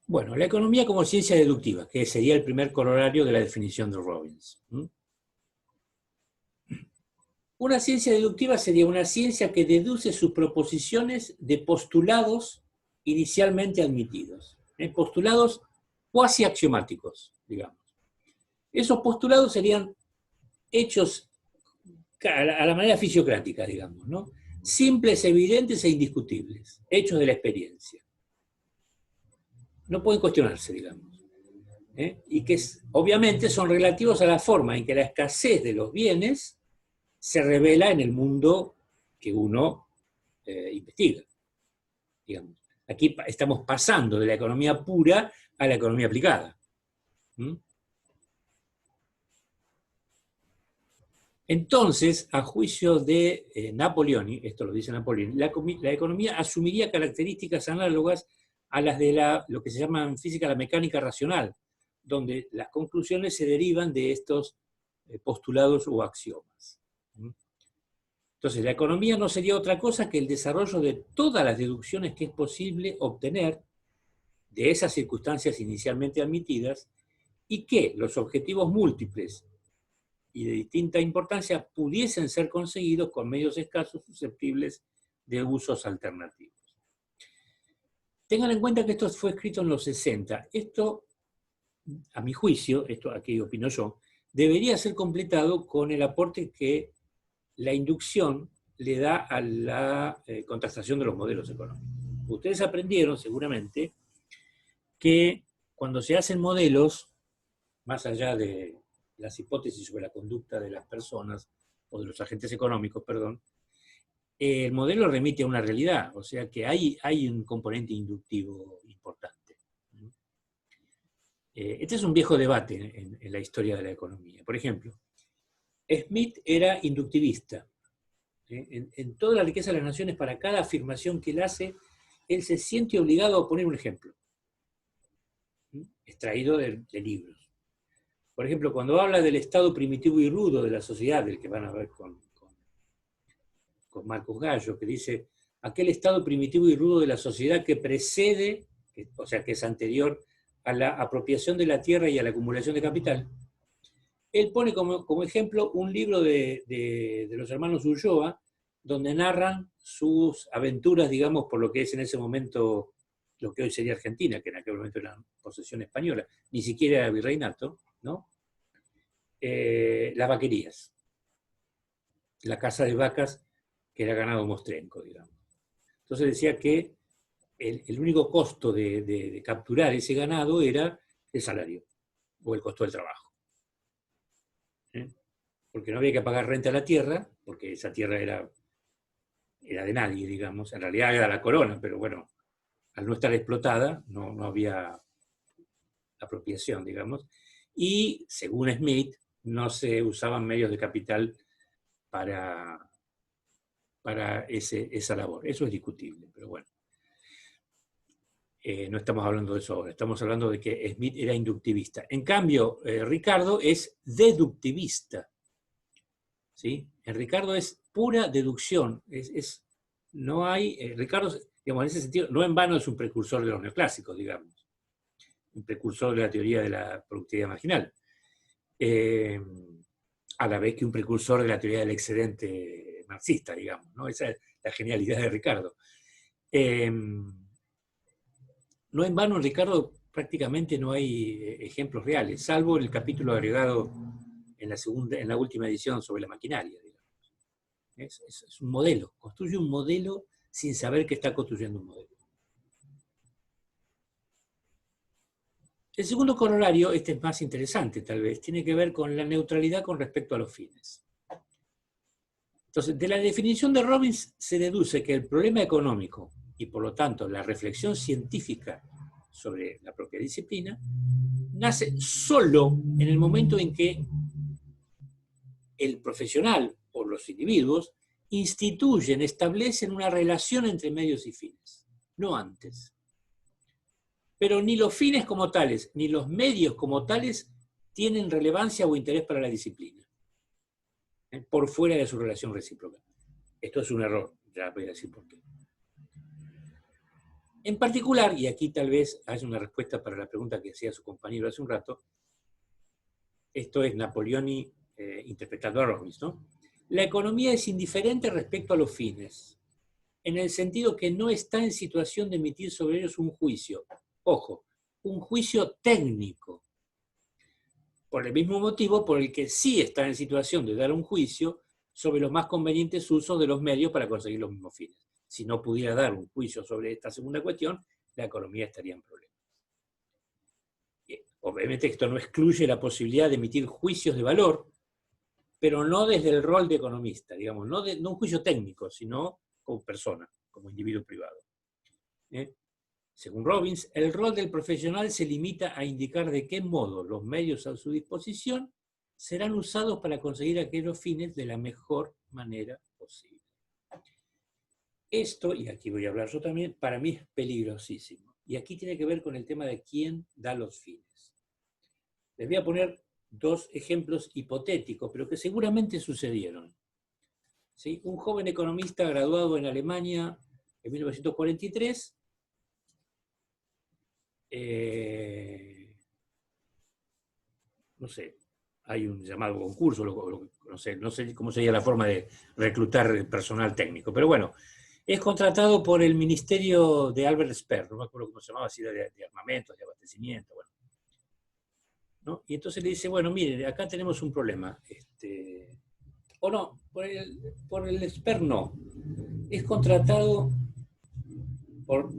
Bueno, la economía como ciencia deductiva, que sería el primer corolario de la definición de Robbins. Una ciencia deductiva sería una ciencia que deduce sus proposiciones de postulados inicialmente admitidos. Postulados cuasi axiomáticos, digamos. Esos postulados serían hechos a la manera fisiocrática, digamos, ¿no? Simples, evidentes e indiscutibles, hechos de la experiencia. No pueden cuestionarse, digamos. Y que obviamente son relativos a la forma en que la escasez de los bienes se revela en el mundo que uno investiga. Digamos. Aquí estamos pasando de la economía pura a la economía aplicada. Entonces, a juicio de Napoleoni, esto lo dice Napoleoni, la economía asumiría características análogas a las de lo que se llama en física la mecánica racional, donde las conclusiones se derivan de estos postulados o axiomas. Entonces, la economía no sería otra cosa que el desarrollo de todas las deducciones que es posible obtener de esas circunstancias inicialmente admitidas y que los objetivos múltiples y de distinta importancia pudiesen ser conseguidos con medios escasos susceptibles de usos alternativos. Tengan en cuenta que esto fue escrito en los 60. Esto, a mi juicio, esto aquí opino yo, debería ser completado con el aporte que la inducción le da a la contrastación de los modelos económicos. Ustedes aprendieron seguramente que cuando se hacen modelos, más allá de las hipótesis sobre la conducta de las personas, o de los agentes económicos, perdón, el modelo remite a una realidad, o sea que hay un componente inductivo importante. Este es un viejo debate en la historia de la economía. Por ejemplo, Smith era inductivista. En toda la riqueza de las naciones, para cada afirmación que él hace, él se siente obligado a poner un ejemplo, extraído de libros. Por ejemplo, cuando habla del estado primitivo y rudo de la sociedad, del que van a ver con Marcos Gallo, que dice, aquel estado primitivo y rudo de la sociedad que precede, o sea, que es anterior a la apropiación de la tierra y a la acumulación de capital, él pone como ejemplo un libro de los hermanos Ulloa, donde narran sus aventuras, digamos, por lo que es en ese momento lo que hoy sería Argentina, que en aquel momento era una posesión española, ni siquiera era virreinato, ¿no? Las vaquerías, la caza de vacas, que era ganado mostrenco, digamos. Entonces decía que el único costo de capturar ese ganado era el salario, o el costo del trabajo. Porque no había que pagar renta a la tierra, porque esa tierra era de nadie, digamos. En realidad era la corona, pero bueno, al no estar explotada, no había apropiación, digamos. Y, según Smith, no se usaban medios de capital para esa labor. Eso es discutible, pero bueno. No estamos hablando de eso ahora, estamos hablando de que Smith era inductivista. En cambio, Ricardo es deductivista. ¿Sí? En Ricardo es pura deducción. No hay, Ricardo, digamos, en ese sentido, no en vano es un precursor de los neoclásicos, digamos. Un precursor de la teoría de la productividad marginal. A la vez que un precursor de la teoría del excedente marxista, digamos, ¿no? Esa es la genialidad de Ricardo. No en vano en Ricardo prácticamente no hay ejemplos reales, salvo el capítulo agregado en la última edición sobre la maquinaria, digamos. Es un modelo, construye un modelo sin saber que está construyendo un modelo. El segundo corolario, este es más interesante tal vez, tiene que ver con la neutralidad con respecto a los fines. Entonces, de la definición de Robbins se deduce que el problema económico, y por lo tanto la reflexión científica sobre la propia disciplina, nace solo en el momento en que el profesional o los individuos instituyen, establecen una relación entre medios y fines, no antes. Pero ni los fines como tales, ni los medios como tales tienen relevancia o interés para la disciplina, por fuera de su relación recíproca. Esto es un error, ya voy a decir por qué. En particular, y aquí tal vez haya una respuesta para la pregunta que hacía su compañero hace un rato, esto es Napoleoni interpretando a Robbins, ¿no? La economía es indiferente respecto a los fines, en el sentido que no está en situación de emitir sobre ellos un juicio. Ojo, un juicio técnico, por el mismo motivo por el que sí está en situación de dar un juicio sobre los más convenientes usos de los medios para conseguir los mismos fines. Si no pudiera dar un juicio sobre esta segunda cuestión, la economía estaría en problemas. Obviamente esto no excluye la posibilidad de emitir juicios de valor, pero no desde el rol de economista, digamos, no un juicio técnico, sino como persona, como individuo privado. Según Robbins, el rol del profesional se limita a indicar de qué modo los medios a su disposición serán usados para conseguir aquellos fines de la mejor manera posible. Esto, y aquí voy a hablar yo también, para mí es peligrosísimo. Y aquí tiene que ver con el tema de quién da los fines. Les voy a poner dos ejemplos hipotéticos, pero que seguramente sucedieron. ¿Sí? Un joven economista graduado en Alemania en 1943, no sé, hay un llamado concurso, no sé cómo sería la forma de reclutar personal técnico, pero bueno, es contratado por el Ministerio de Albert Speer, no me acuerdo cómo se llamaba, si era de armamentos, de abastecimiento, bueno. ¿No? Y entonces le dice, bueno, mire, acá tenemos un problema. O no, por el Speer no. Es contratado por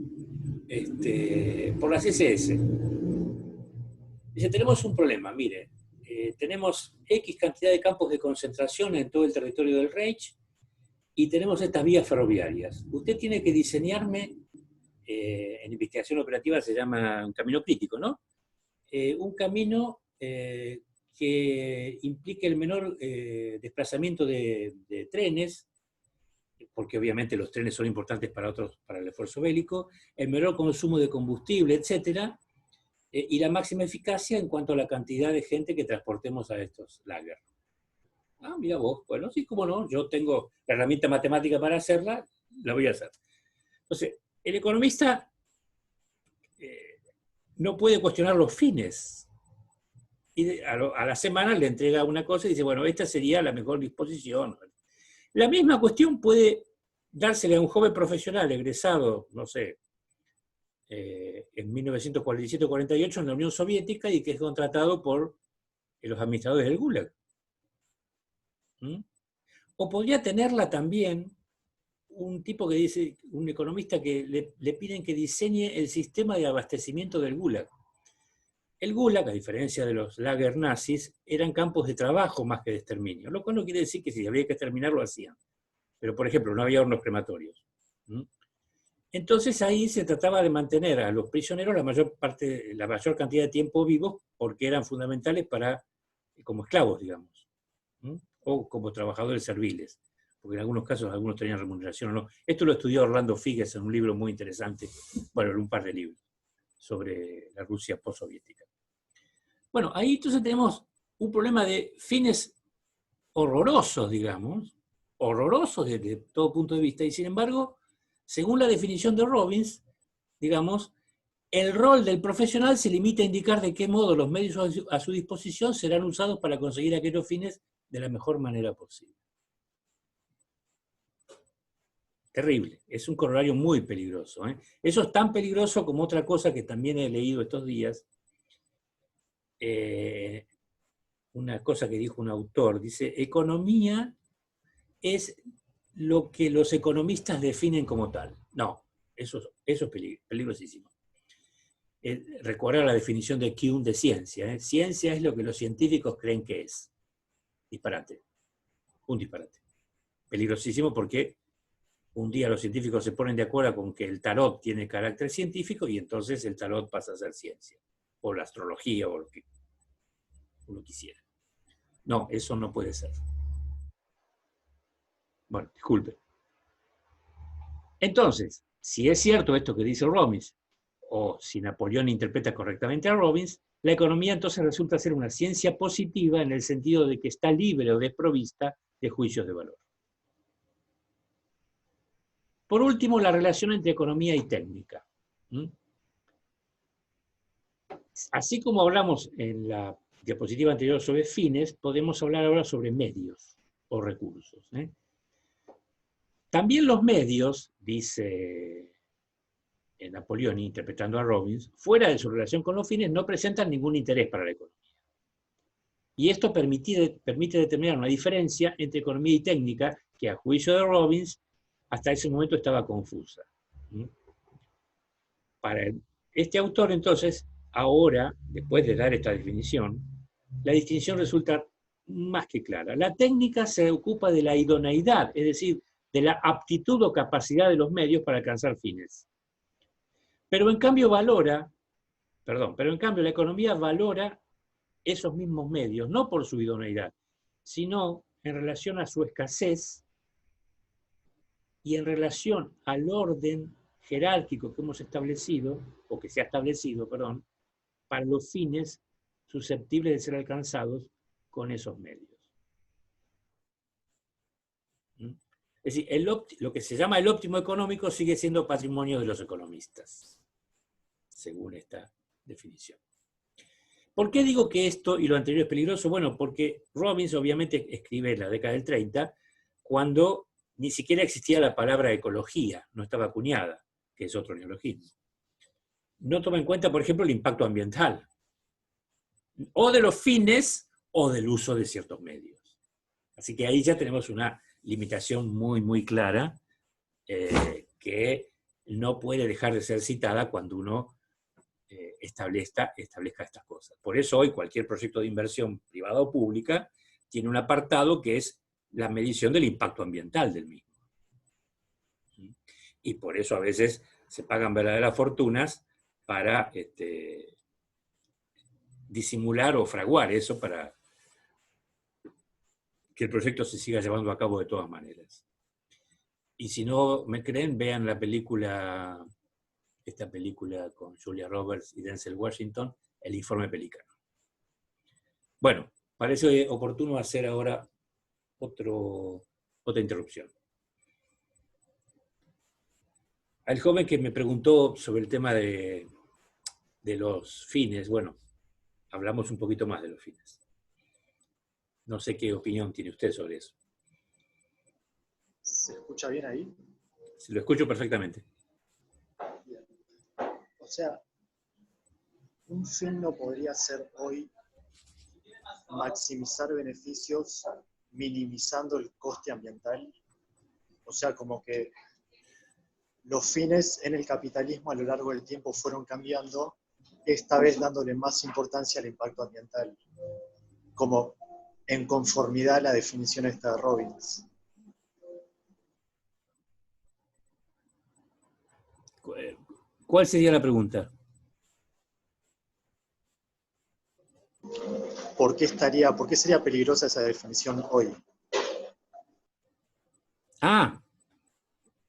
las SS. Dice, tenemos un problema, mire, tenemos X cantidad de campos de concentración en todo el territorio del Reich y tenemos estas vías ferroviarias. Usted tiene que diseñarme, en investigación operativa se llama un camino crítico, ¿no? Un camino que implique el menor desplazamiento de trenes, porque obviamente los trenes son importantes para el esfuerzo bélico, el menor consumo de combustible, etc., y la máxima eficacia en cuanto a la cantidad de gente que transportemos a estos lager. Ah, mira vos, bueno, sí, cómo no, yo tengo la herramienta matemática para hacerla, la voy a hacer. Entonces, el economista no puede cuestionar los fines. Y a la semana le entrega una cosa y dice, bueno, esta sería la mejor disposición. La misma cuestión puede dársele a un joven profesional egresado, no sé, en 1947-48 en la Unión Soviética y que es contratado por los administradores del Gulag. O podría tenerla también un tipo que dice, un economista que le piden que diseñe el sistema de abastecimiento del Gulag. El Gulag, a diferencia de los lager nazis, eran campos de trabajo más que de exterminio, lo cual no quiere decir que si había que exterminar lo hacían. Pero, por ejemplo, no había hornos crematorios. Entonces ahí se trataba de mantener a los prisioneros la mayor cantidad de tiempo vivos, porque eran fundamentales como esclavos, digamos, o como trabajadores serviles, porque en algunos casos algunos tenían remuneración o no. Esto lo estudió Orlando Figes en un libro muy interesante, bueno, en un par de libros, sobre la Rusia postsoviética. Bueno, ahí entonces tenemos un problema de fines horrorosos, digamos, horrorosos desde todo punto de vista, y sin embargo, según la definición de Robbins, digamos, el rol del profesional se limita a indicar de qué modo los medios a su disposición serán usados para conseguir aquellos fines de la mejor manera posible. Terrible, es un corolario muy peligroso. Eso es tan peligroso como otra cosa que también he leído estos días, una cosa que dijo un autor, dice, economía es lo que los economistas definen como tal. No, eso es peligrosísimo. Recordar la definición de Kuhn de ciencia. Ciencia es lo que los científicos creen que es. Disparate. Un disparate. Peligrosísimo porque un día los científicos se ponen de acuerdo con que el tarot tiene carácter científico y entonces el tarot pasa a ser ciencia. O la astrología o lo que uno quisiera. No, eso no puede ser. Bueno, disculpe. Entonces, si es cierto esto que dice Robbins, o si Napoleón interpreta correctamente a Robbins, la economía entonces resulta ser una ciencia positiva en el sentido de que está libre o desprovista de juicios de valor. Por último, la relación entre economía y técnica. Así como hablamos en la diapositiva anterior sobre fines, podemos hablar ahora sobre medios o recursos. También los medios, dice Napoleón, interpretando a Robbins, fuera de su relación con los fines, no presentan ningún interés para la economía. Y esto permite determinar una diferencia entre economía y técnica que, a juicio de Robbins, hasta ese momento estaba confusa. Para este autor, entonces, ahora, después de dar esta definición, la distinción resulta más que clara. La técnica se ocupa de la idoneidad, es decir, de la aptitud o capacidad de los medios para alcanzar fines. Pero en cambio la economía valora esos mismos medios, no por su idoneidad, sino en relación a su escasez y en relación al orden jerárquico que hemos establecido, o que se ha establecido, perdón, para los fines susceptibles de ser alcanzados con esos medios. Es decir, lo que se llama el óptimo económico sigue siendo patrimonio de los economistas, según esta definición. ¿Por qué digo que esto y lo anterior es peligroso? Bueno, porque Robbins obviamente escribe en la década del 30, cuando ni siquiera existía la palabra ecología, no estaba acuñada, que es otro neologismo. No toma en cuenta, por ejemplo, el impacto ambiental, o de los fines o del uso de ciertos medios. Así que ahí ya tenemos una limitación muy, muy clara que no puede dejar de ser citada cuando uno establezca estas cosas. Por eso hoy cualquier proyecto de inversión privada o pública tiene un apartado que es la medición del impacto ambiental del mismo. Y por eso a veces se pagan verdaderas fortunas para disimular o fraguar eso para que el proyecto se siga llevando a cabo de todas maneras. Y si no me creen, vean esta película con Julia Roberts y Denzel Washington, El informe Pelícano. Bueno, parece oportuno hacer ahora otra interrupción. Al joven que me preguntó sobre el tema de los fines, bueno, hablamos un poquito más de los fines. No sé qué opinión tiene usted sobre eso. ¿Se escucha bien ahí? Lo escucho perfectamente. Bien. O sea, un fin no podría ser hoy maximizar beneficios minimizando el coste ambiental. O sea, como que los fines en el capitalismo a lo largo del tiempo fueron cambiando, esta vez dándole más importancia al impacto ambiental, como en conformidad a la definición esta de Robbins. ¿Cuál sería la pregunta? ¿Por qué sería peligrosa esa definición hoy?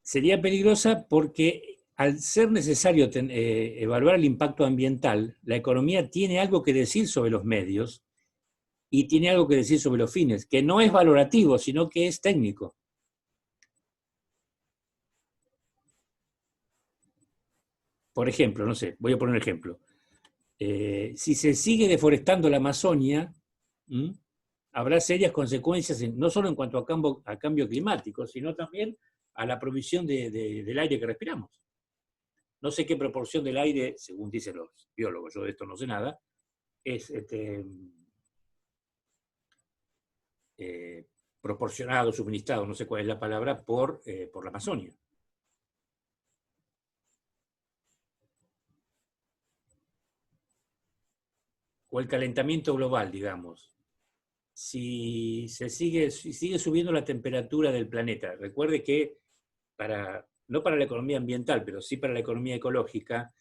Sería peligrosa porque al ser necesario evaluar el impacto ambiental, la economía tiene algo que decir sobre los medios y tiene algo que decir sobre los fines, que no es valorativo, sino que es técnico. Por ejemplo, no sé, voy a poner un ejemplo. Si se sigue deforestando la Amazonia, habrá serias consecuencias, no solo en cuanto a cambio climático, sino también a la provisión del aire que respiramos. No sé qué proporción del aire, según dicen los biólogos, yo de esto no sé nada, es proporcionado, suministrado, no sé cuál es la palabra, por la Amazonia. O el calentamiento global, digamos. Si sigue subiendo la temperatura del planeta, recuerde que no para la economía ambiental, pero sí para la economía ecológica,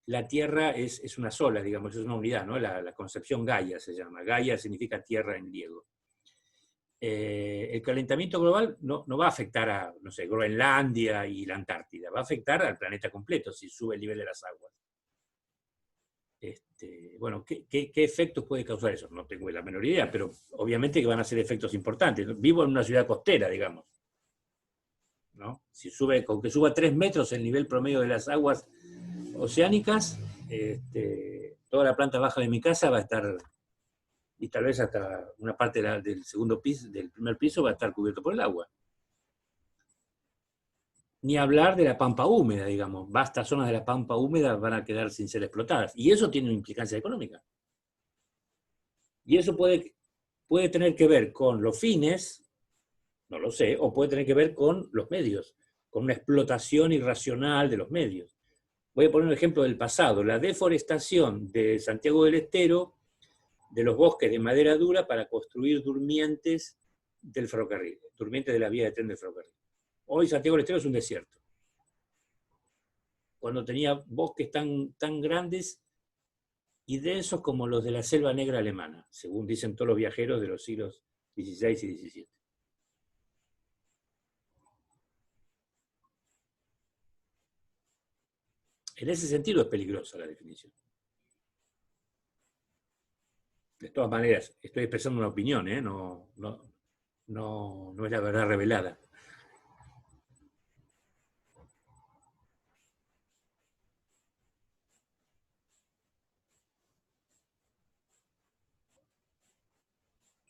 la Tierra es una sola, digamos, es una unidad, ¿no? La concepción Gaia se llama. Gaia significa tierra en griego. El calentamiento global no va a afectar a, no sé, Groenlandia y la Antártida, va a afectar al planeta completo si sube el nivel de las aguas. Bueno, ¿qué efectos puede causar eso? No tengo la menor idea, pero obviamente que van a ser efectos importantes. Vivo en una ciudad costera, digamos, ¿no? Con que suba 3 metros el nivel promedio de las aguas oceánicas, toda la planta baja de mi casa va a estar, y tal vez hasta una parte del segundo piso, del primer piso, va a estar cubierto por el agua. Ni hablar de la pampa húmeda, digamos. Vastas zonas de la pampa húmeda van a quedar sin ser explotadas. Y eso tiene una implicancia económica. Y eso puede tener que ver con los fines, no lo sé, o puede tener que ver con los medios, con una explotación irracional de los medios. Voy a poner un ejemplo del pasado. La deforestación de Santiago del Estero, de los bosques de madera dura para construir durmientes del ferrocarril, durmientes de la vía de tren del ferrocarril. Hoy Santiago del Estero es un desierto. Cuando tenía bosques tan grandes y densos como los de la selva negra alemana, según dicen todos los viajeros de los siglos XVI y XVII. En ese sentido es peligrosa la definición. De todas maneras, estoy expresando una opinión, no es la verdad revelada.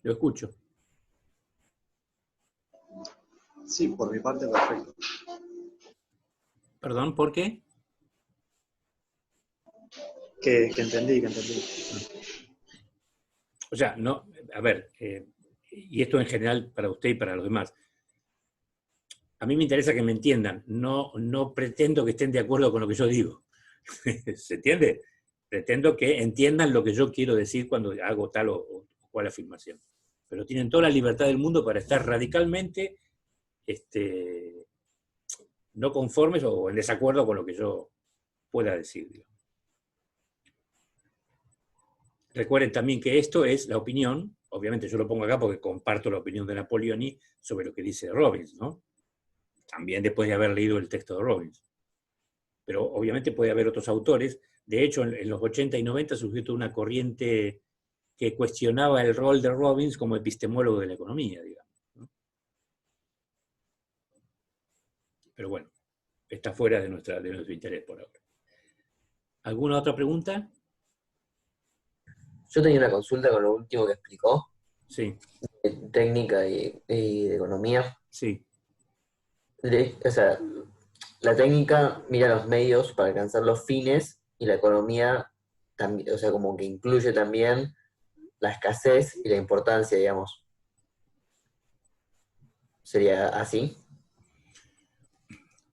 Lo escucho. Sí, por mi parte, perfecto. Perdón, ¿por qué? Que entendí. O sea, no, a ver, y esto en general para usted y para los demás. A mí me interesa que me entiendan, no pretendo que estén de acuerdo con lo que yo digo. ¿Se entiende? Pretendo que entiendan lo que yo quiero decir cuando hago tal o cual afirmación. Pero tienen toda la libertad del mundo para estar radicalmente no conformes o en desacuerdo con lo que yo pueda decir, digamos. Recuerden también que esto es la opinión, obviamente yo lo pongo acá porque comparto la opinión de Napoleoni sobre lo que dice Robbins, ¿no? También después de haber leído el texto de Robbins. Pero obviamente puede haber otros autores. De hecho, en los 80 y 90 surgió toda una corriente que cuestionaba el rol de Robbins como epistemólogo de la economía, digamos, ¿no? Pero bueno, está fuera de nuestro interés por ahora. ¿Alguna otra pregunta? Yo tenía una consulta con lo último que explicó, Sí, de técnica y de economía. sí. O sea, la técnica mira los medios para alcanzar los fines y la economía también, o sea, como que incluye también la escasez y la importancia, digamos. ¿Sería así?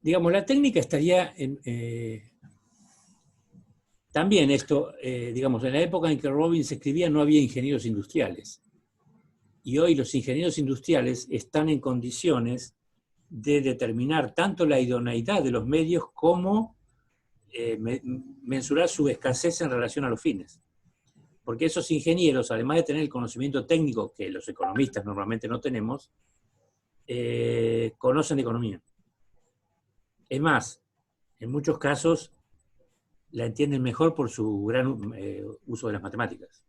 Digamos, la técnica estaría también esto, digamos, en la época en que Robbins escribía no había ingenieros industriales. Y hoy los ingenieros industriales están en condiciones de determinar tanto la idoneidad de los medios como mensurar su escasez en relación a los fines. Porque esos ingenieros, además de tener el conocimiento técnico que los economistas normalmente no tenemos, conocen de economía. Es más, en muchos casos la entienden mejor por su gran uso de las matemáticas.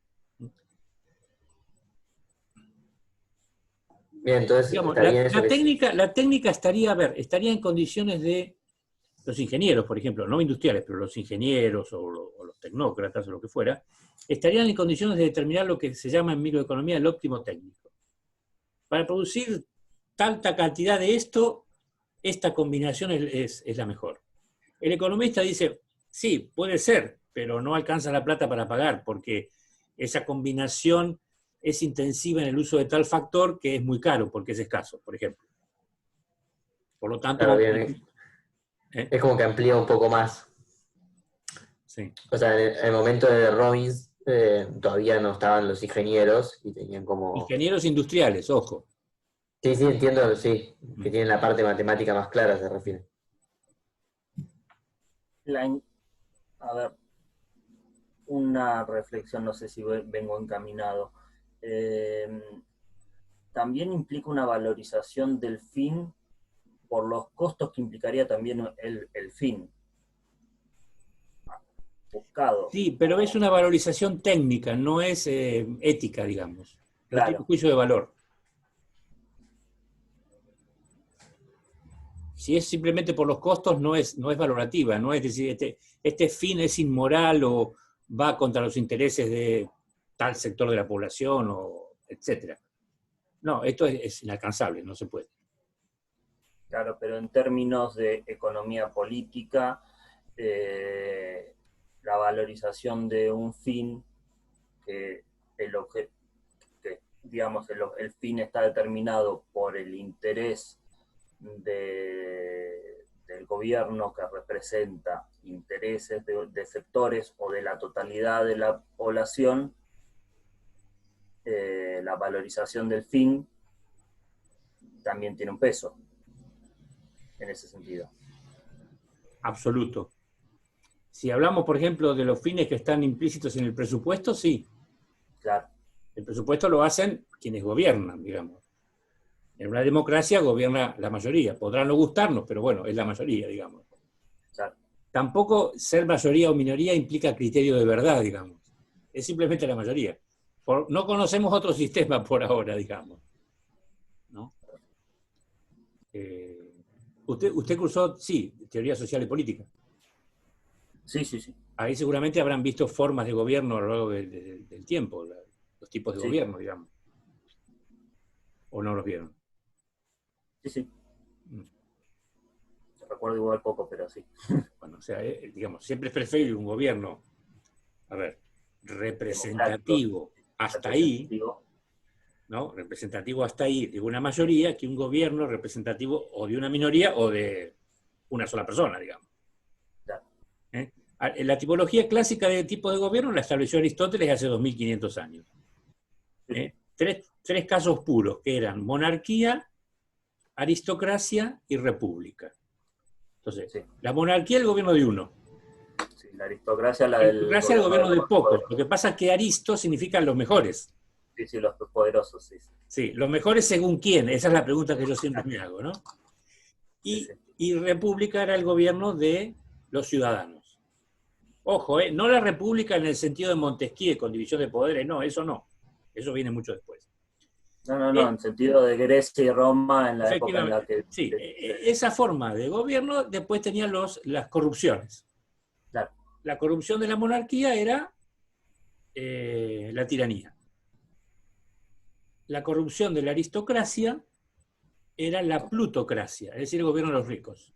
Bien, entonces Digamos, está bien eso que la técnica estaría, a ver, estaría en condiciones de los ingenieros, por ejemplo, no industriales, pero los ingenieros o los tecnócratas o lo que fuera, estarían en condiciones de determinar lo que se llama en microeconomía el óptimo técnico. Para producir tanta cantidad de esto, esta combinación es la mejor. El economista dice, sí, puede ser, pero no alcanza la plata para pagar, porque esa combinación es intensiva en el uso de tal factor que es muy caro, porque es escaso, por ejemplo. Por lo tanto, claro, bien, es como que amplía un poco más. sí. O sea, en el momento de Robbins todavía no estaban los ingenieros y tenían como... Ingenieros industriales, ojo. Sí, sí, entiendo, sí, que tienen la parte matemática más clara, se refiere. A ver, una reflexión, no sé si vengo encaminado. También implica una valorización del fin por los costos que implicaría también el fin buscado. Sí, pero es una valorización técnica, no es ética, digamos. No tiene Claro. juicio de valor. Si es simplemente por los costos, no es valorativa, no es decir, este fin es inmoral o va contra los intereses de tal sector de la población, o etcétera. No, esto es inalcanzable, no se puede. Claro, pero en términos de economía política, la valorización de un fin, que digamos, el fin está determinado por el interés del gobierno, que representa intereses de sectores o de la totalidad de la población, la valorización del fin también tiene un peso en ese sentido. Absoluto. Si hablamos, por ejemplo, de los fines que están implícitos en el presupuesto, sí. Claro. El presupuesto lo hacen quienes gobiernan, digamos. En una democracia gobierna la mayoría. Podrán no gustarnos, pero bueno, es la mayoría, digamos. Claro. Tampoco ser mayoría o minoría implica criterio de verdad, digamos. Es simplemente la mayoría. No conocemos otro sistema por ahora, digamos. ¿No? Usted cursó, sí, teoría social y política. Sí, sí, sí. Ahí seguramente habrán visto formas de gobierno a lo largo del tiempo, los tipos de Sí. gobierno, digamos. ¿O no los vieron? Sí, sí. Recuerdo igual poco, pero sí. Bueno, o sea, digamos, siempre es preferible un gobierno, a ver, representativo hasta ahí, ¿no? Representativo hasta ahí de una mayoría, que un gobierno representativo o de una minoría o de una sola persona, digamos. Claro. La tipología clásica de tipo de gobierno la estableció Aristóteles hace 2500 años. Tres casos puros, que eran monarquía, aristocracia y república. Entonces, sí. La monarquía, el gobierno de uno. Sí, la aristocracia, la aristocracia, el gobierno de pocos. Lo que pasa es que aristo significa los mejores. Sí, sí, los poderosos, sí. Sí, los mejores según quién, esa es la pregunta que yo siempre me hago, ¿no? Y república era el gobierno de los ciudadanos. Ojo, no la república en el sentido de Montesquieu, con división de poderes, no, eso viene mucho después. No, en sentido de Grecia y Roma, en la época en la que... Sí, esa forma de gobierno después tenía las corrupciones. Claro. La corrupción de la monarquía era la tiranía. La corrupción de la aristocracia era la plutocracia, es decir, el gobierno de los ricos.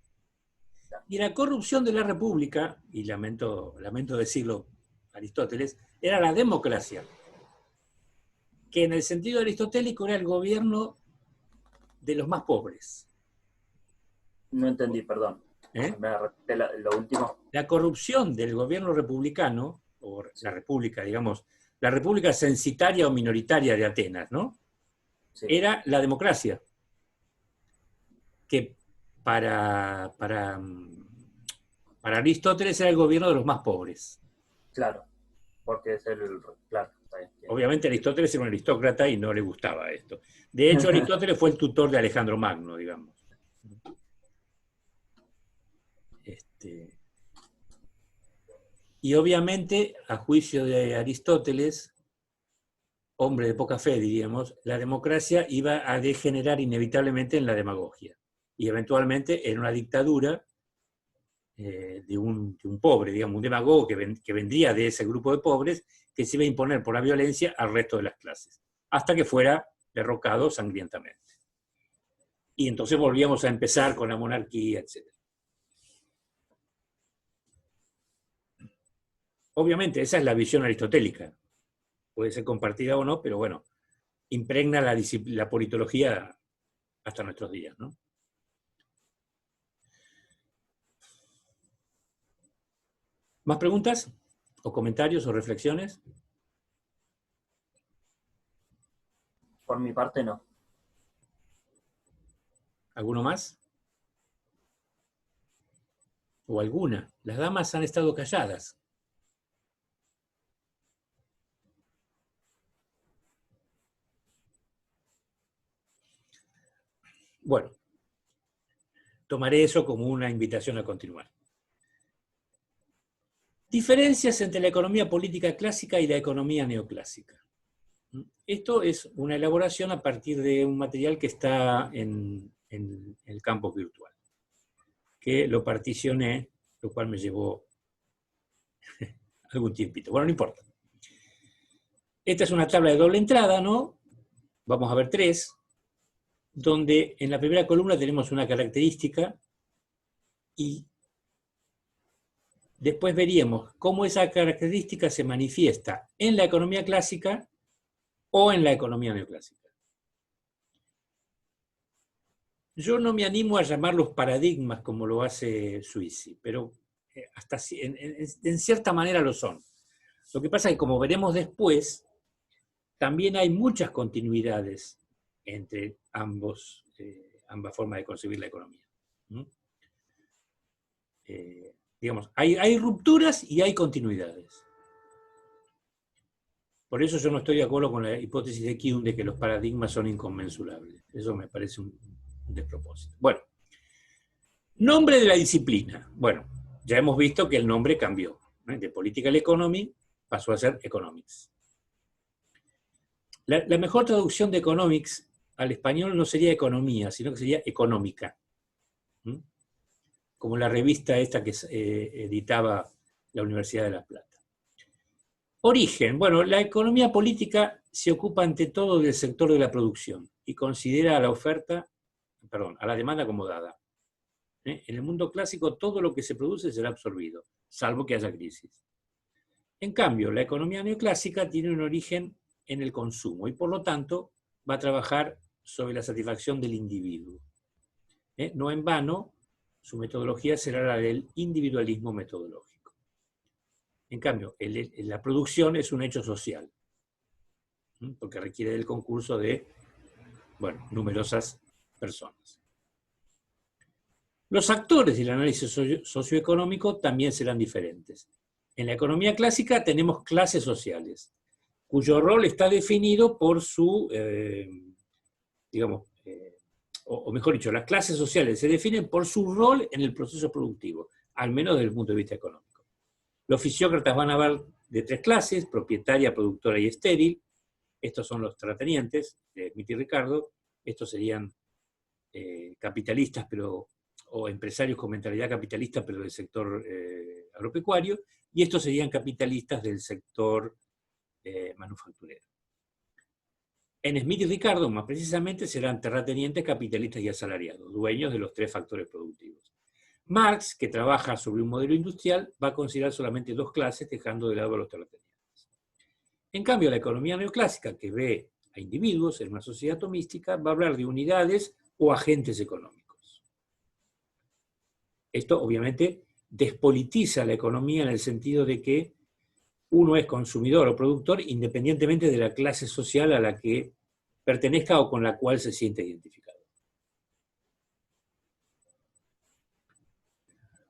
Y la corrupción de la república, y lamento decirlo, Aristóteles, era la democracia, que en el sentido aristotélico era el gobierno de los más pobres. No entendí, perdón. ¿Eh? ¿Me repite lo último? La corrupción del gobierno republicano, o la república, digamos, la república censitaria o minoritaria de Atenas, ¿no? Sí. Era la democracia, que para Aristóteles era el gobierno de los más pobres. Claro, porque es el... Claro, está bien. Obviamente Aristóteles era un aristócrata y no le gustaba esto. De hecho, Aristóteles fue el tutor de Alejandro Magno, digamos. Y obviamente, a juicio de Aristóteles, hombre de poca fe, diríamos, la democracia iba a degenerar inevitablemente en la demagogia. Y eventualmente en una dictadura de un pobre, digamos, un demagogo que vendría de ese grupo de pobres, que se iba a imponer por la violencia al resto de las clases, hasta que fuera derrocado sangrientamente. Y entonces volvíamos a empezar con la monarquía, etc. Obviamente, esa es la visión aristotélica. Puede ser compartida o no, pero bueno, impregna la politología hasta nuestros días, ¿no? ¿Más preguntas? ¿O comentarios o reflexiones? Por mi parte, no. ¿Alguno más? ¿O alguna? Las damas han estado calladas. Bueno, tomaré eso como una invitación a continuar. Diferencias entre la economía política clásica y la economía neoclásica. Esto es una elaboración a partir de un material que está en el campus virtual, que lo particioné, lo cual me llevó algún tiempito. Bueno, no importa. Esta es una tabla de doble entrada, ¿no? Vamos a ver 3, donde en la primera columna tenemos una característica y después veríamos cómo esa característica se manifiesta en la economía clásica o en la economía neoclásica. Yo no me animo a llamarlos paradigmas como lo hace Suisi, pero hasta en cierta manera lo son. Lo que pasa es que, como veremos después, también hay muchas continuidades entre ambas formas de concebir la economía. Digamos, hay rupturas y hay continuidades. Por eso yo no estoy de acuerdo con la hipótesis de Kuhn de que los paradigmas son inconmensurables. Eso me parece un despropósito. Bueno, nombre de la disciplina. Bueno, ya hemos visto que el nombre cambió. De Political Economy pasó a ser Economics. La mejor traducción de Economics al español no sería economía, sino que sería económica. Como la revista esta que editaba la Universidad de La Plata. Origen. Bueno, la economía política se ocupa ante todo del sector de la producción y considera a la demanda como dada. En el mundo clásico todo lo que se produce será absorbido, salvo que haya crisis. En cambio, la economía neoclásica tiene un origen en el consumo y por lo tanto va a trabajar sobre la satisfacción del individuo. No en vano, su metodología será la del individualismo metodológico. En cambio, la producción es un hecho social, porque requiere del concurso de, numerosas personas. Los actores del análisis socioeconómico también serán diferentes. En la economía clásica tenemos clases sociales, cuyo rol está definido por su, o mejor dicho, las clases sociales se definen por su rol en el proceso productivo, al menos desde el punto de vista económico. Los fisiócratas van a hablar de 3 clases: propietaria, productora y estéril. Estos son los terratenientes, de Smith y Ricardo. Estos serían capitalistas, o empresarios con mentalidad capitalista, pero del sector agropecuario. Y estos serían capitalistas del sector manufacturero. En Smith y Ricardo, más precisamente, serán terratenientes, capitalistas y asalariados, dueños de los 3 factores productivos. Marx, que trabaja sobre un modelo industrial, va a considerar solamente dos clases, dejando de lado a los terratenientes. En cambio, la economía neoclásica, que ve a individuos en una sociedad atomística, va a hablar de unidades o agentes económicos. Esto, obviamente, despolitiza la economía en el sentido de que uno es consumidor o productor independientemente de la clase social a la que pertenezca o con la cual se siente identificado.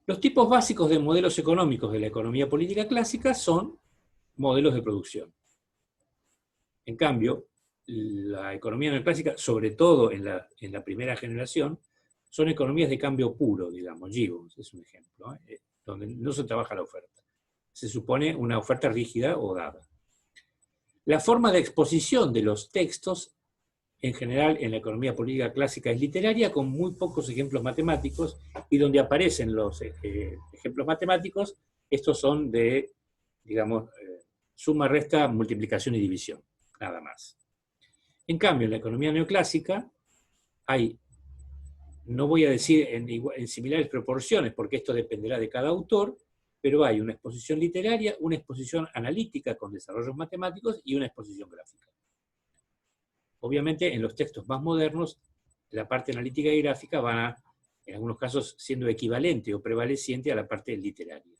Los tipos básicos de modelos económicos de la economía política clásica son modelos de producción. En cambio, la economía neoclásica, sobre todo en la primera generación, son economías de cambio puro, digamos. Gibbons es un ejemplo, donde no se trabaja la oferta. Se supone una oferta rígida o dada. La forma de exposición de los textos, en general en la economía política clásica, es literaria, con muy pocos ejemplos matemáticos, y donde aparecen los ejemplos matemáticos, estos son de, digamos, suma, resta, multiplicación y división, nada más. En cambio, en la economía neoclásica hay, no voy a decir en similares proporciones, porque esto dependerá de cada autor, pero hay una exposición literaria, una exposición analítica con desarrollos matemáticos y una exposición gráfica. Obviamente, en los textos más modernos, la parte analítica y gráfica va, en algunos casos, siendo equivalente o prevaleciente a la parte literaria.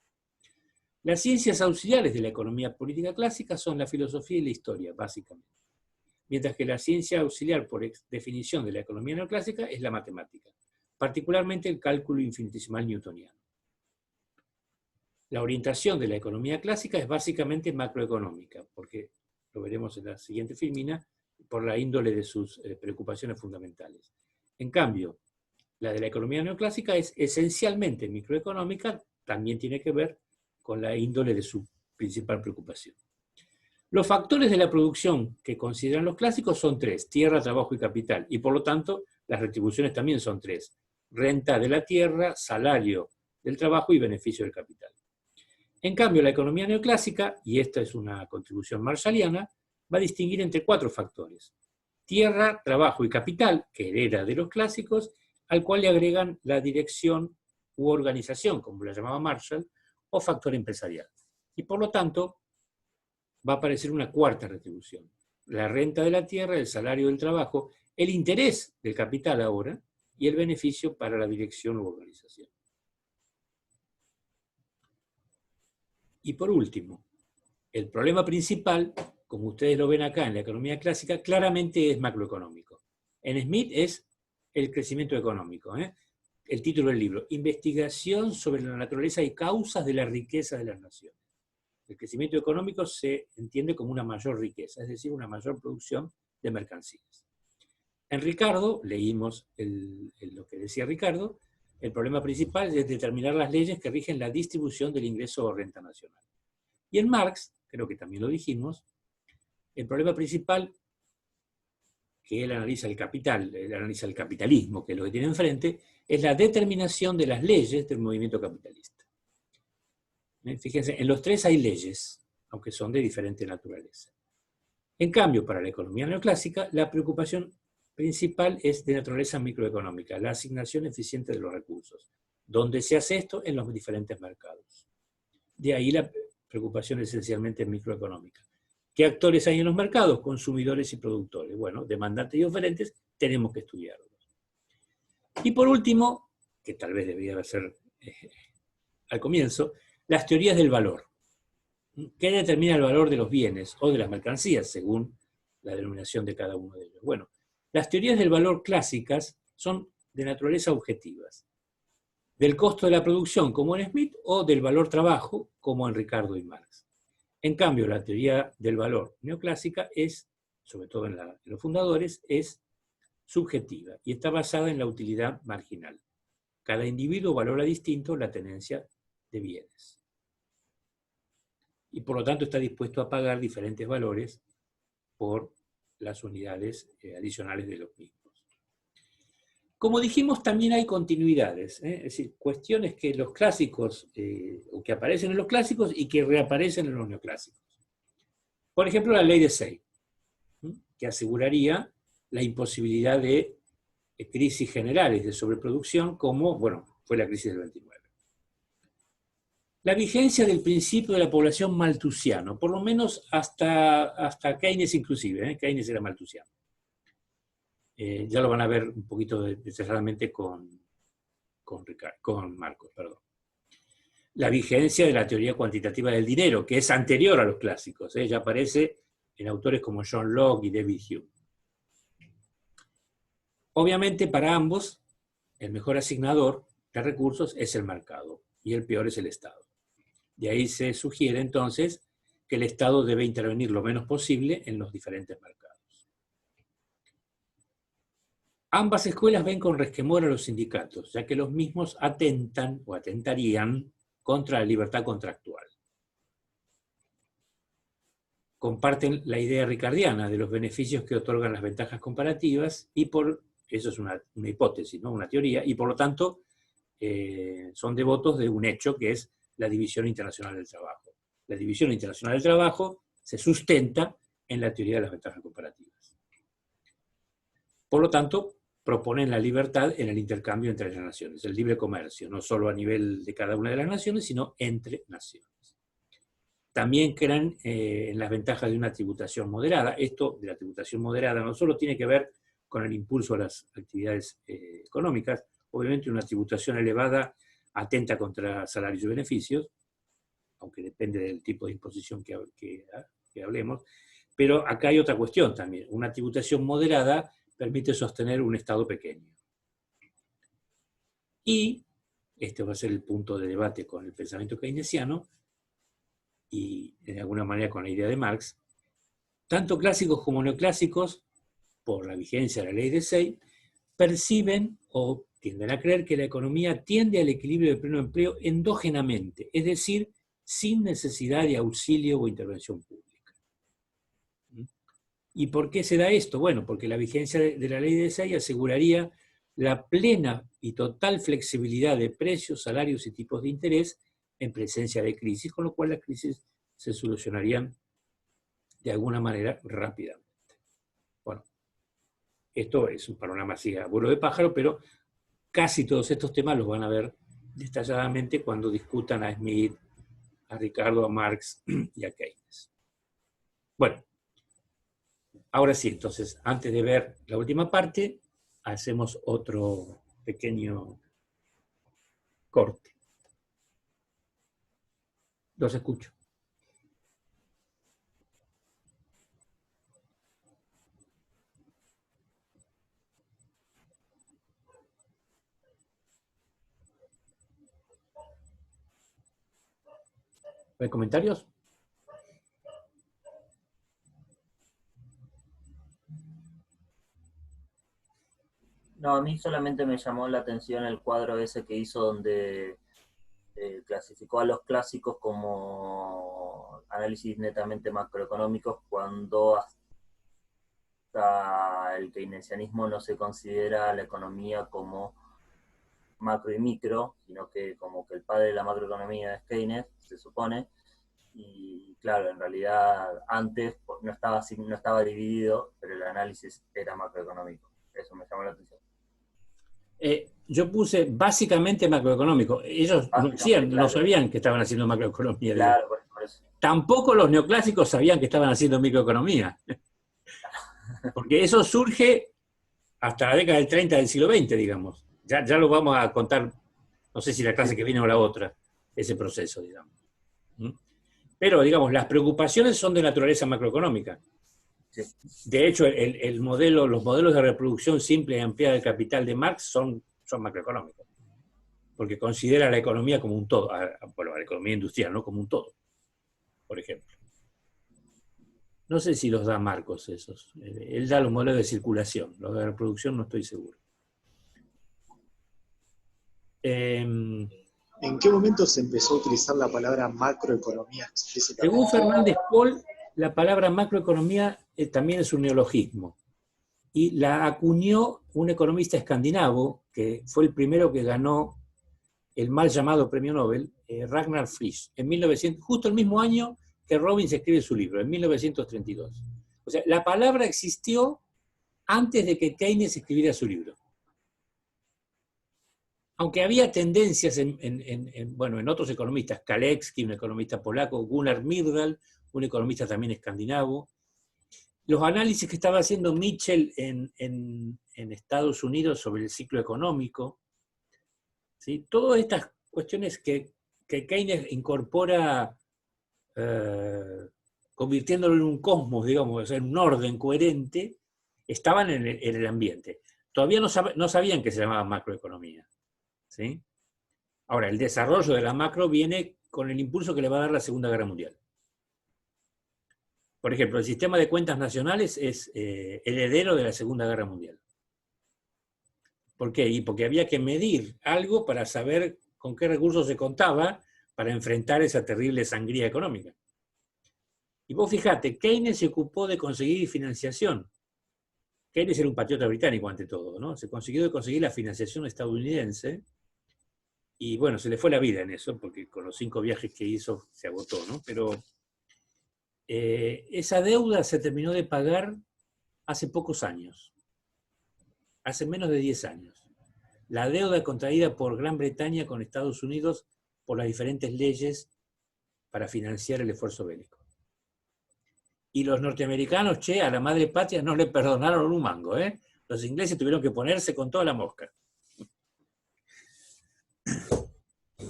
Las ciencias auxiliares de la economía política clásica son la filosofía y la historia, básicamente. Mientras que la ciencia auxiliar, por definición, de la economía neoclásica es la matemática, particularmente el cálculo infinitesimal newtoniano. La orientación de la economía clásica es básicamente macroeconómica, porque lo veremos en la siguiente filmina, por la índole de sus preocupaciones fundamentales. En cambio, la de la economía neoclásica es esencialmente microeconómica, también tiene que ver con la índole de su principal preocupación. Los factores de la producción que consideran los clásicos son tres: tierra, trabajo y capital, y por lo tanto las retribuciones también son tres: renta de la tierra, salario del trabajo y beneficio del capital. En cambio, la economía neoclásica, y esta es una contribución marshalliana, va a distinguir entre cuatro factores: tierra, trabajo y capital, que hereda de los clásicos, al cual le agregan la dirección u organización, como la llamaba Marshall, o factor empresarial. Y por lo tanto, va a aparecer una cuarta retribución: la renta de la tierra, el salario del trabajo, el interés del capital ahora, y el beneficio para la dirección u organización. Y por último, el problema principal, como ustedes lo ven acá en la economía clásica, claramente es macroeconómico. En Smith es el crecimiento económico. El título del libro: Investigación sobre la naturaleza y causas de la riqueza de las naciones. El crecimiento económico se entiende como una mayor riqueza, es decir, una mayor producción de mercancías. En Ricardo, leímos lo que decía Ricardo, el problema principal es determinar las leyes que rigen la distribución del ingreso o renta nacional. Y en Marx, creo que también lo dijimos, el problema principal, que él analiza el capital, él analiza el capitalismo, que es lo que tiene enfrente, es la determinación de las leyes del movimiento capitalista. Fíjense, en los tres hay leyes, aunque son de diferente naturaleza. En cambio, para la economía neoclásica, la preocupación principal es de naturaleza microeconómica, la asignación eficiente de los recursos. ¿Dónde se hace esto? En los diferentes mercados. De ahí la preocupación esencialmente microeconómica. ¿Qué actores hay en los mercados? Consumidores y productores. Bueno, demandantes y oferentes, tenemos que estudiarlos. Y por último, que tal vez debería ser al comienzo, las teorías del valor. ¿Qué determina el valor de los bienes o de las mercancías, según la denominación de cada uno de ellos? Bueno, las teorías del valor clásicas son de naturaleza objetivas. Del costo de la producción, como en Smith, o del valor trabajo, como en Ricardo y Marx. En cambio, la teoría del valor neoclásica es, sobre todo en los fundadores, es subjetiva y está basada en la utilidad marginal. Cada individuo valora distinto la tenencia de bienes. Y por lo tanto está dispuesto a pagar diferentes valores por las unidades adicionales de los mismos. Como dijimos, también hay continuidades, es decir, cuestiones que los clásicos, o que aparecen en los clásicos y que reaparecen en los neoclásicos. Por ejemplo, la ley de Say, que aseguraría la imposibilidad de crisis generales de sobreproducción, como, bueno, fue la crisis del 29. La vigencia del principio de la población malthusiano, por lo menos hasta Keynes inclusive, Keynes era malthusiano. Ya lo van a ver un poquito detalladamente con Marcos, perdón. La vigencia de la teoría cuantitativa del dinero, que es anterior a los clásicos, ya aparece en autores como John Locke y David Hume. Obviamente para ambos, el mejor asignador de recursos es el mercado y el peor es el Estado. De ahí se sugiere entonces que el Estado debe intervenir lo menos posible en los diferentes mercados. Ambas escuelas ven con resquemor a los sindicatos, ya que los mismos atentan o atentarían contra la libertad contractual. Comparten la idea ricardiana de los beneficios que otorgan las ventajas comparativas y eso es una hipótesis, ¿no? Una teoría, y por lo tanto son devotos de un hecho que es la división internacional del trabajo. La división internacional del trabajo se sustenta en la teoría de las ventajas comparativas. Por lo tanto, proponen la libertad en el intercambio entre las naciones, el libre comercio, no solo a nivel de cada una de las naciones, sino entre naciones. También creen en las ventajas de una tributación moderada. Esto de la tributación moderada no solo tiene que ver con el impulso a las actividades económicas, obviamente una tributación elevada atenta contra salarios y beneficios, aunque depende del tipo de imposición que hablemos, pero acá hay otra cuestión también. Una tributación moderada permite sostener un Estado pequeño. Y, este va a ser el punto de debate con el pensamiento keynesiano, y de alguna manera con la idea de Marx, tanto clásicos como neoclásicos, por la vigencia de la ley de Say, perciben o tienden a creer que la economía tiende al equilibrio del pleno empleo endógenamente, es decir, sin necesidad de auxilio o intervención pública. ¿Y por qué se da esto? Bueno, porque la vigencia de la ley de Say aseguraría la plena y total flexibilidad de precios, salarios y tipos de interés en presencia de crisis, con lo cual las crisis se solucionarían de alguna manera rápidamente. Bueno, esto es un panorama así a vuelo de pájaro, pero casi todos estos temas los van a ver detalladamente cuando discutan a Smith, a Ricardo, a Marx y a Keynes. Bueno, ahora sí, entonces, antes de ver la última parte, hacemos otro pequeño corte. Los escucho. ¿Hay comentarios? No, a mí solamente me llamó la atención el cuadro ese que hizo donde clasificó a los clásicos como análisis netamente macroeconómicos, cuando hasta el keynesianismo no se considera la economía como macro y micro, sino que como que el padre de la macroeconomía es Keynes, se supone, y claro, en realidad antes no estaba dividido, pero el análisis era macroeconómico. Eso me llamó la atención. Yo puse básicamente macroeconómico. Ellos no sabían que estaban haciendo macroeconomía. Claro, por eso. Tampoco los neoclásicos sabían que estaban haciendo microeconomía. Porque eso surge hasta la década del 30 del siglo XX, digamos. Ya lo vamos a contar, no sé si la clase que viene o la otra, ese proceso, digamos. Pero, digamos, las preocupaciones son de naturaleza macroeconómica. Sí. De hecho, los modelos de reproducción simple y ampliada del capital de Marx son macroeconómicos, porque considera la economía como un todo, bueno, la economía industrial, ¿no? Como un todo, por ejemplo. No sé si los da Marcos esos. Él da los modelos de circulación, los de reproducción no estoy seguro. ¿En qué momento se empezó a utilizar la palabra macroeconomía explícitamente? Según Fernández Paul, la palabra macroeconomía también es un neologismo. Y la acuñó un economista escandinavo, que fue el primero que ganó el mal llamado premio Nobel, Ragnar Frisch, en 1900, justo el mismo año que Robbins escribe su libro, en 1932. O sea, la palabra existió antes de que Keynes escribiera su libro. aunque había tendencias en otros economistas, Kalecki, un economista polaco, Gunnar Myrdal, un economista también escandinavo, los análisis que estaba haciendo Mitchell en Estados Unidos sobre el ciclo económico, ¿sí? Todas estas cuestiones que Keynes incorpora convirtiéndolo en un cosmos, digamos, o sea, en un orden coherente, estaban en el ambiente. Todavía no sabían que se llamaba macroeconomía, ¿sí? Ahora, el desarrollo de la macro viene con el impulso que le va a dar la Segunda Guerra Mundial. Por ejemplo, el sistema de cuentas nacionales es heredero de la Segunda Guerra Mundial. ¿Por qué? Y porque había que medir algo para saber con qué recursos se contaba para enfrentar esa terrible sangría económica. Y vos fijate, Keynes se ocupó de conseguir financiación. Keynes era un patriota británico ante todo, ¿no? Se consiguió de conseguir la financiación estadounidense y bueno, se le fue la vida en eso, porque con los 5 viajes que hizo se agotó, ¿no? Pero esa deuda se terminó de pagar hace pocos años, hace menos de 10 años. La deuda contraída por Gran Bretaña con Estados Unidos por las diferentes leyes para financiar el esfuerzo bélico. Y los norteamericanos, a la madre patria no le perdonaron un mango, ¿eh? Los ingleses tuvieron que ponerse con toda la mosca.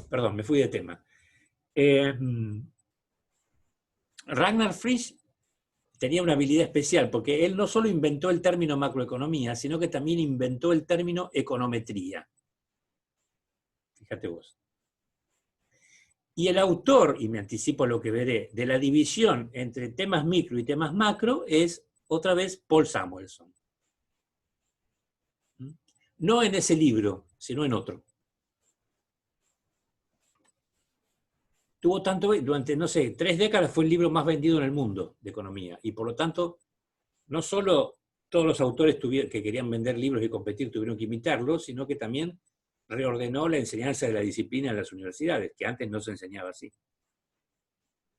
Perdón, me fui de tema. Ragnar Frisch tenía una habilidad especial, porque él no solo inventó el término macroeconomía, sino que también inventó el término econometría. Fíjate vos. Y el autor, y me anticipo a lo que veré, de la división entre temas micro y temas macro es, otra vez, Paul Samuelson. No en ese libro, sino en otro. Tuvo tanto, durante, no sé, 3 décadas fue el libro más vendido en el mundo de economía, y por lo tanto, no solo todos los autores que querían vender libros y competir tuvieron que imitarlo, sino que también reordenó la enseñanza de la disciplina en las universidades, que antes no se enseñaba así.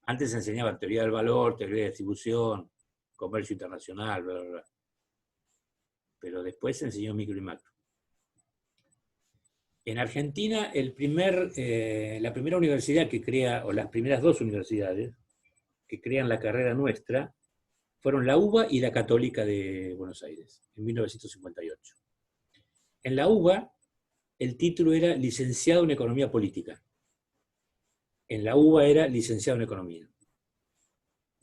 Antes se enseñaba teoría del valor, teoría de distribución, comercio internacional, bla, bla, bla. Pero después se enseñó micro y macro. En Argentina, la primera universidad que crea, o las primeras 2 universidades que crean la carrera nuestra, fueron la UBA y la Católica de Buenos Aires, en 1958. En la UBA, el título era licenciado en Economía Política. En la UBA era licenciado en Economía.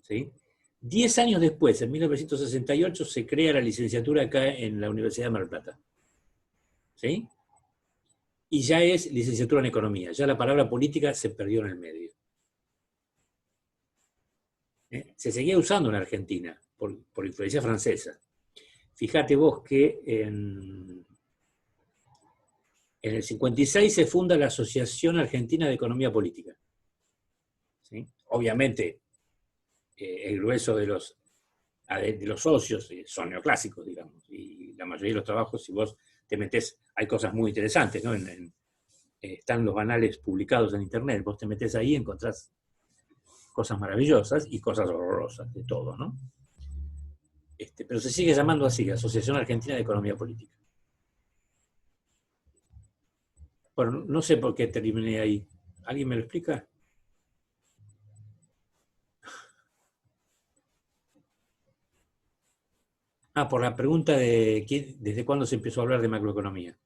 ¿Sí? 10 años después, en 1968, se crea la licenciatura acá en la Universidad de Mar del Plata. ¿Sí? Y ya es licenciatura en Economía. Ya la palabra política se perdió en el medio. Se seguía usando en Argentina, por influencia francesa. Fíjate vos que en el 56 se funda la Asociación Argentina de Economía Política. ¿Sí? Obviamente, el grueso de los socios son neoclásicos, digamos, y la mayoría de los trabajos, si vos te metés, hay cosas muy interesantes, ¿no? Están los anales publicados en internet, vos te metés ahí y encontrás cosas maravillosas y cosas horrorosas, de todo, ¿no? Pero se sigue llamando así, Asociación Argentina de Economía Política. Bueno, no sé por qué terminé ahí. ¿Alguien me lo explica? Por la pregunta de ¿desde cuándo se empezó a hablar de macroeconomía?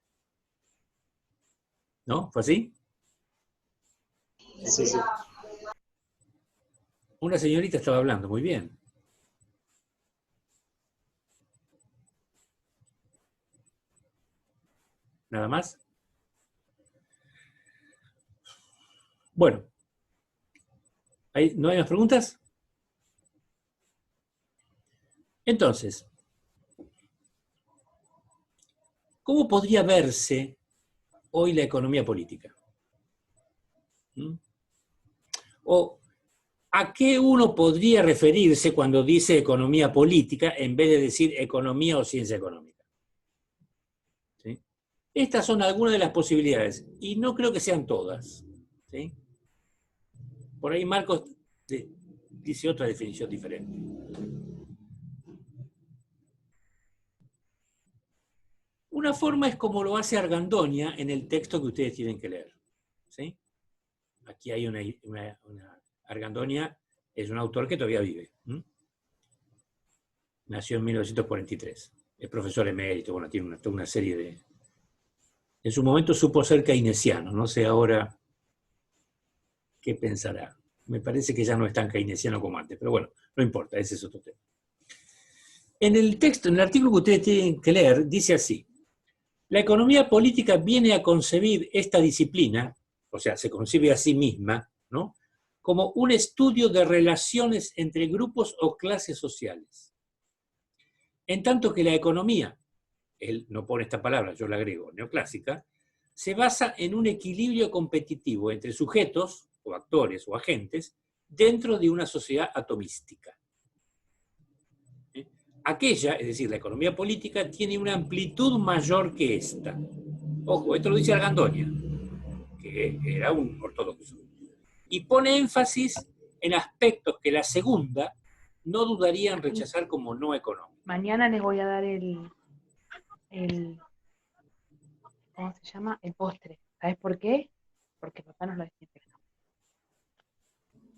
¿No? ¿Fue así? Sí, sí. Una señorita estaba hablando, muy bien. ¿Nada más? Bueno. ¿No hay más preguntas? Entonces, ¿cómo podría verse hoy la economía política? ¿O a qué uno podría referirse cuando dice economía política en vez de decir economía o ciencia económica? ¿Sí? Estas son algunas de las posibilidades, y no creo que sean todas. ¿Sí? Por ahí Marcos dice otra definición diferente. Una forma es como lo hace Argandoña en el texto que ustedes tienen que leer. ¿Sí? Aquí hay Argandoña es un autor que todavía vive. Nació en 1943. Es profesor emérito, bueno, tiene toda una serie de... En su momento supo ser keynesiano, no sé ahora qué pensará. Me parece que ya no es tan keynesiano como antes, pero bueno, no importa, ese es otro tema. En el texto, en el artículo que ustedes tienen que leer, dice así: la economía política viene a concebir esta disciplina, o sea, se concibe a sí misma, ¿no?, como un estudio de relaciones entre grupos o clases sociales. En tanto que la economía, él no pone esta palabra, yo la agrego, neoclásica, se basa en un equilibrio competitivo entre sujetos, o actores, o agentes, dentro de una sociedad atomística. Aquella, es decir, la economía política, tiene una amplitud mayor que esta. Ojo, esto lo dice Argandoña, que era un ortodoxo. Y pone énfasis en aspectos que la segunda no dudaría en rechazar como no económicos. Mañana les voy a dar ¿cómo se llama? El postre. ¿Sabes por qué? Porque papá nos lo desinfectó.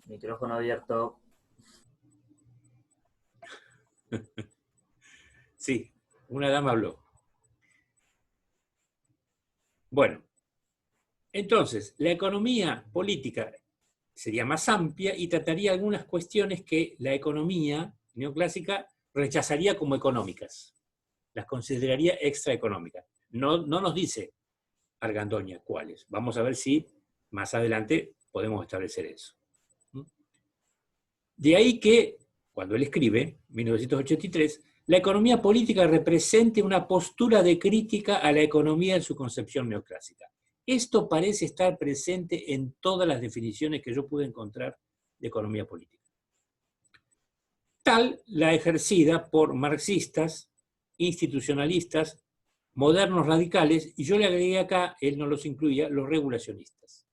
Micrófono abierto. Sí, una dama habló. Bueno, entonces, la economía política sería más amplia y trataría algunas cuestiones que la economía neoclásica rechazaría como económicas. Las consideraría extraeconómicas. No nos dice Argandoña cuáles. Vamos a ver si más adelante podemos establecer eso. De ahí que, cuando él escribe, 1983, la economía política represente una postura de crítica a la economía en su concepción neoclásica. Esto parece estar presente en todas las definiciones que yo pude encontrar de economía política. Tal la ejercida por marxistas, institucionalistas, modernos radicales, y yo le agregué acá, él no los incluía, los regulacionistas,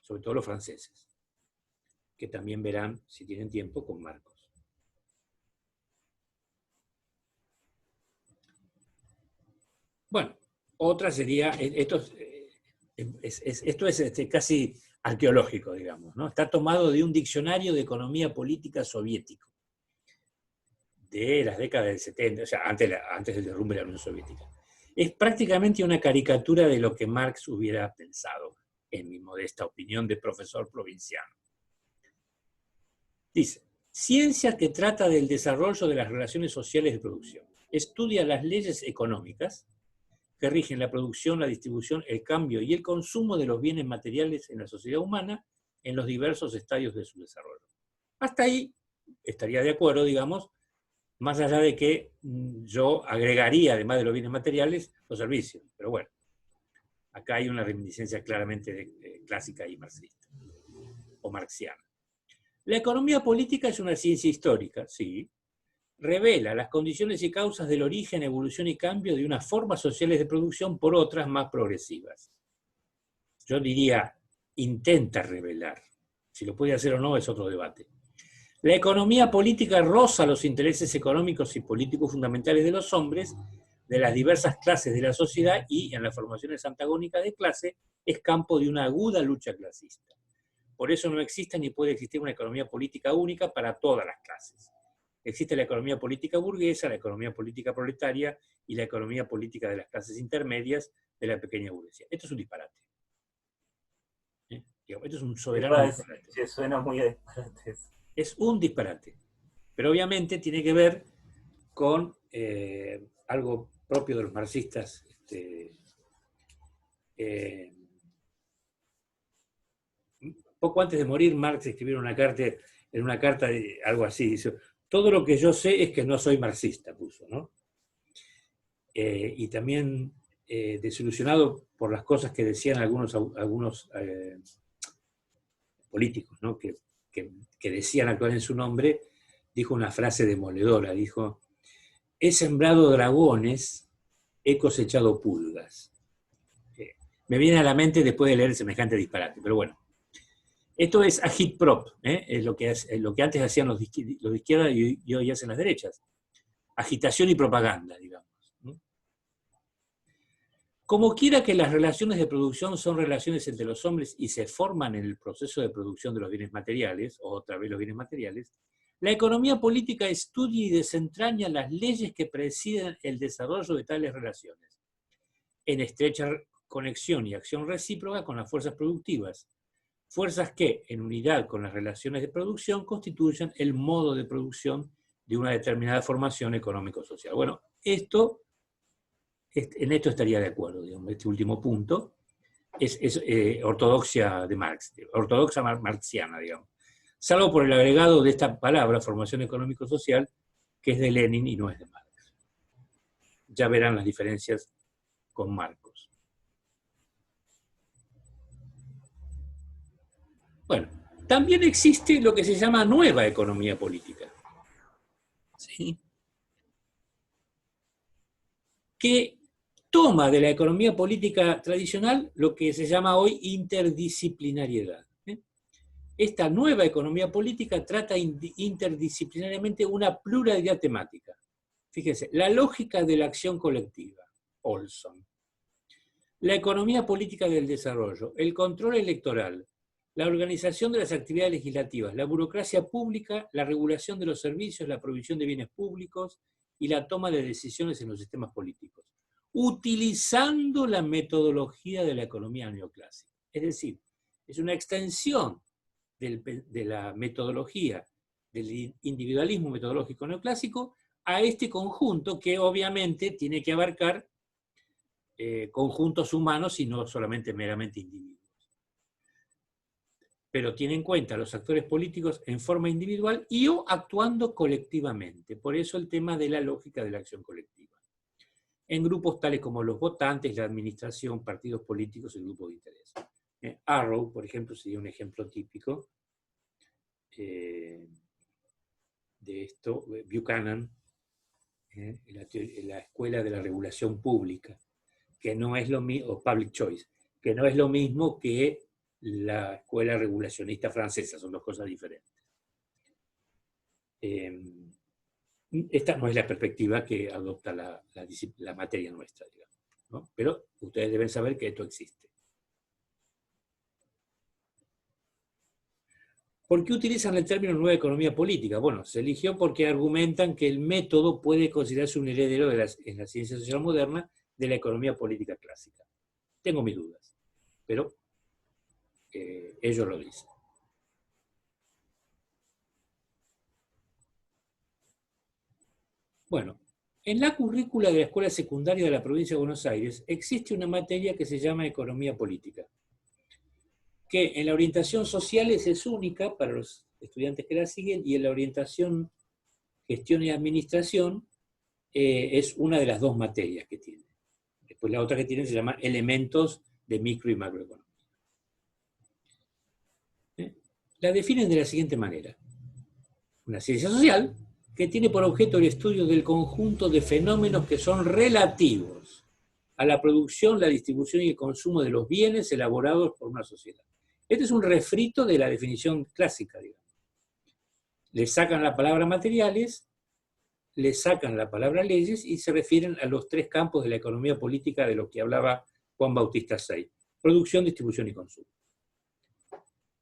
sobre todo los franceses, que también verán, si tienen tiempo, con Marcos. Bueno, otra sería, esto es casi arqueológico, digamos, ¿no? Está tomado de un diccionario de economía política soviético, de las décadas del 70, o sea, antes del derrumbe de la Unión Soviética. Es prácticamente una caricatura de lo que Marx hubiera pensado, en mi modesta opinión de profesor provinciano. Dice: ciencia que trata del desarrollo de las relaciones sociales de producción. Estudia las leyes económicas que rigen la producción, la distribución, el cambio y el consumo de los bienes materiales en la sociedad humana en los diversos estadios de su desarrollo. Hasta ahí estaría de acuerdo, digamos, más allá de que yo agregaría, además de los bienes materiales, los servicios. Pero bueno, acá hay una reminiscencia claramente clásica y marxista, o marxiana. La economía política es una ciencia histórica, sí. Revela las condiciones y causas del origen, evolución y cambio de unas formas sociales de producción por otras más progresivas. Yo diría, intenta revelar. Si lo puede hacer o no es otro debate. La economía política roza los intereses económicos y políticos fundamentales de los hombres, de las diversas clases de la sociedad, y en las formaciones antagónicas de clase es campo de una aguda lucha clasista. Por eso no existe ni puede existir una economía política única para todas las clases. Existe la economía política burguesa, la economía política proletaria y la economía política de las clases intermedias de la pequeña burguesía. Esto es un disparate. Esto es un soberano disparate. Sí, suena muy a disparate. Es un disparate. Pero obviamente tiene que ver con algo propio de los marxistas. Poco antes de morir, Marx escribió en una carta algo así, dice: todo lo que yo sé es que no soy marxista, puso, ¿no? Y también desilusionado por las cosas que decían algunos políticos, ¿no? que decían actuar en su nombre, dijo una frase demoledora, dijo: he sembrado dragones, he cosechado pulgas. Me viene a la mente después de leer semejante disparate, pero bueno. Esto es agitprop, es lo que antes hacían los de izquierda y hoy hacen las derechas. Agitación y propaganda, digamos. Como quiera que las relaciones de producción son relaciones entre los hombres y se forman en el proceso de producción de los bienes materiales, o otra vez los bienes materiales, la economía política estudia y desentraña las leyes que presiden el desarrollo de tales relaciones, en estrecha conexión y acción recíproca con las fuerzas productivas, fuerzas que, en unidad con las relaciones de producción, constituyen el modo de producción de una determinada formación económico-social. Bueno, en esto estaría de acuerdo, digamos, este último punto es ortodoxia de Marx, ortodoxa marxiana, digamos. Salvo por el agregado de esta palabra, formación económico-social, que es de Lenin y no es de Marx. Ya verán las diferencias con Marcos. Bueno, también existe lo que se llama nueva economía política, ¿sí? Que toma de la economía política tradicional lo que se llama hoy interdisciplinariedad. Esta nueva economía política trata interdisciplinariamente una pluralidad temática. Fíjense, la lógica de la acción colectiva, Olson, la economía política del desarrollo, el control electoral, la organización de las actividades legislativas, la burocracia pública, la regulación de los servicios, la provisión de bienes públicos y la toma de decisiones en los sistemas políticos, utilizando la metodología de la economía neoclásica. Es decir, es una extensión de la metodología, del individualismo metodológico neoclásico, a este conjunto que obviamente tiene que abarcar conjuntos humanos y no solamente meramente individuos. Pero tiene en cuenta a los actores políticos en forma individual y o actuando colectivamente. Por eso el tema de la lógica de la acción colectiva. En grupos tales como los votantes, la administración, partidos políticos y grupos de interés. Arrow, por ejemplo, sería un ejemplo típico de esto. Buchanan, la escuela de la regulación pública, que no es lo mismo, o public choice, que no es lo mismo que la escuela regulacionista francesa, son dos cosas diferentes. Esta no es la perspectiva que adopta la materia nuestra, digamos, ¿no? Pero ustedes deben saber que esto existe. ¿Por qué utilizan el término nueva economía política? Bueno, se eligió porque argumentan que el método puede considerarse un heredero en la ciencia social moderna de la economía política clásica. Tengo mis dudas, pero ellos lo dicen. Bueno, en la currícula de la escuela secundaria de la provincia de Buenos Aires existe una materia que se llama economía política, que en la orientación sociales es única para los estudiantes que la siguen y en la orientación gestión y administración es una de las dos materias que tiene. Después la otra que tiene se llama elementos de micro y macroeconomía. La definen de la siguiente manera. Una ciencia social que tiene por objeto el estudio del conjunto de fenómenos que son relativos a la producción, la distribución y el consumo de los bienes elaborados por una sociedad. Este es un refrito de la definición clásica, digamos. Le sacan la palabra materiales, le sacan la palabra leyes y se refieren a los tres campos de la economía política de los que hablaba Juan Bautista Say: producción, distribución y consumo.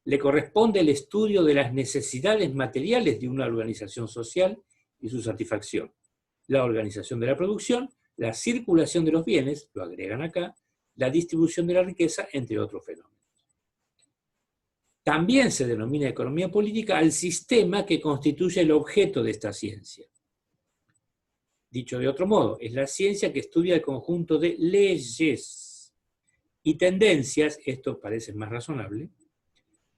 Le corresponde el estudio de las necesidades materiales de una organización social y su satisfacción. La organización de la producción, la circulación de los bienes, lo agregan acá, la distribución de la riqueza, entre otros fenómenos. También se denomina economía política al sistema que constituye el objeto de esta ciencia. Dicho de otro modo, es la ciencia que estudia el conjunto de leyes y tendencias, esto parece más razonable,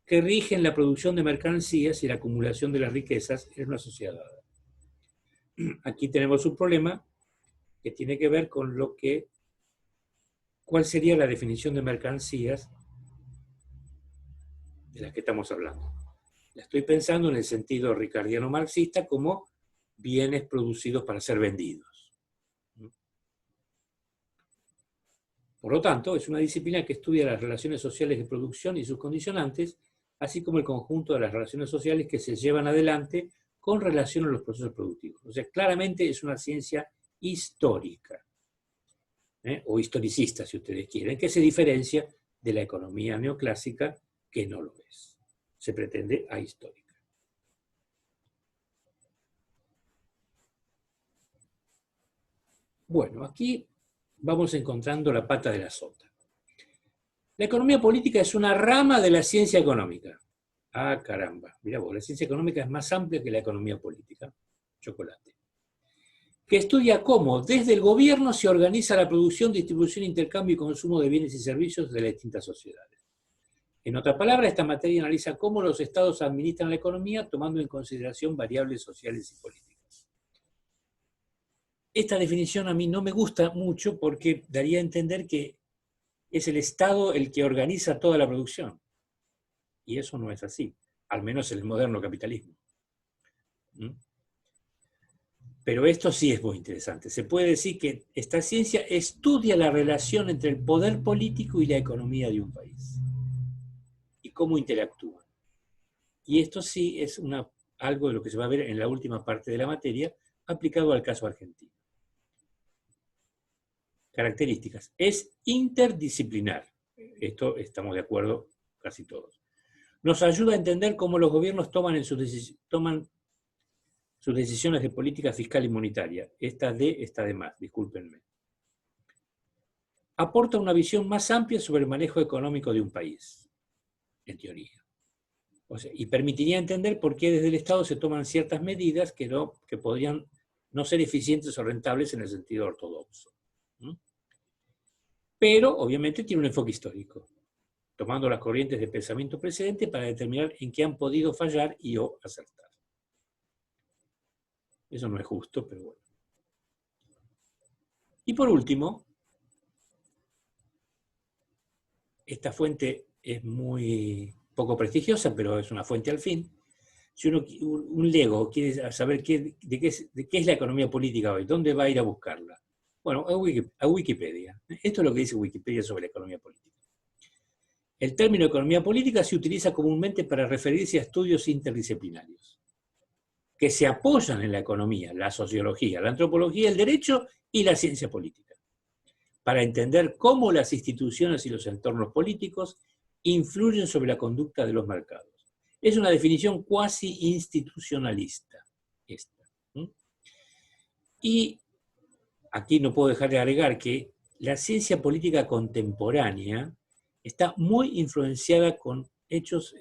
que rigen la producción de mercancías y la acumulación de las riquezas en una sociedad. Aquí tenemos un problema que tiene que ver con cuál sería la definición de mercancías de las que estamos hablando. La estoy pensando en el sentido ricardiano marxista como bienes producidos para ser vendidos. Por lo tanto, es una disciplina que estudia las relaciones sociales de producción y sus condicionantes, así como el conjunto de las relaciones sociales que se llevan adelante con relación a los procesos productivos. O sea, claramente es una ciencia histórica. o historicista, si ustedes quieren, que se diferencia de la economía neoclásica, que no lo es. Se pretende ahistórica. Bueno, aquí vamos encontrando la pata de la sota. La economía política es una rama de la ciencia económica. Ah, caramba. Mirá vos, la ciencia económica es más amplia que la economía política. Chocolate. Que estudia cómo desde el gobierno se organiza la producción, distribución, intercambio y consumo de bienes y servicios de las distintas sociedades. En otras palabras, esta materia analiza cómo los estados administran la economía tomando en consideración variables sociales y políticas. Esta definición a mí no me gusta mucho porque daría a entender que es el Estado el que organiza toda la producción. Y eso no es así, al menos en el moderno capitalismo. Pero esto sí es muy interesante. Se puede decir que esta ciencia estudia la relación entre el poder político y la economía de un país. Y cómo interactúan. Y esto sí es algo de lo que se va a ver en la última parte de la materia, aplicado al caso argentino. Características. Es interdisciplinar. Esto estamos de acuerdo casi todos. Nos ayuda a entender cómo los gobiernos toman sus decisiones de política fiscal y monetaria. Esta D está de más, discúlpenme. Aporta una visión más amplia sobre el manejo económico de un país, en teoría. O sea, y permitiría entender por qué desde el Estado se toman ciertas medidas que podrían no ser eficientes o rentables en el sentido ortodoxo. Pero, obviamente, tiene un enfoque histórico, tomando las corrientes de pensamiento precedente para determinar en qué han podido fallar y o acertar. Eso no es justo, pero bueno. Y por último, esta fuente es muy poco prestigiosa, pero es una fuente al fin. Si un lego quiere saber de qué es la economía política hoy, ¿dónde va a ir a buscarla? Bueno, a Wikipedia. Esto es lo que dice Wikipedia sobre la economía política. El término economía política se utiliza comúnmente para referirse a estudios interdisciplinarios que se apoyan en la economía, la sociología, la antropología, el derecho y la ciencia política, para entender cómo las instituciones y los entornos políticos influyen sobre la conducta de los mercados. Es una definición cuasi institucionalista esta. Y aquí no puedo dejar de agregar que la ciencia política contemporánea está muy influenciada con hechos,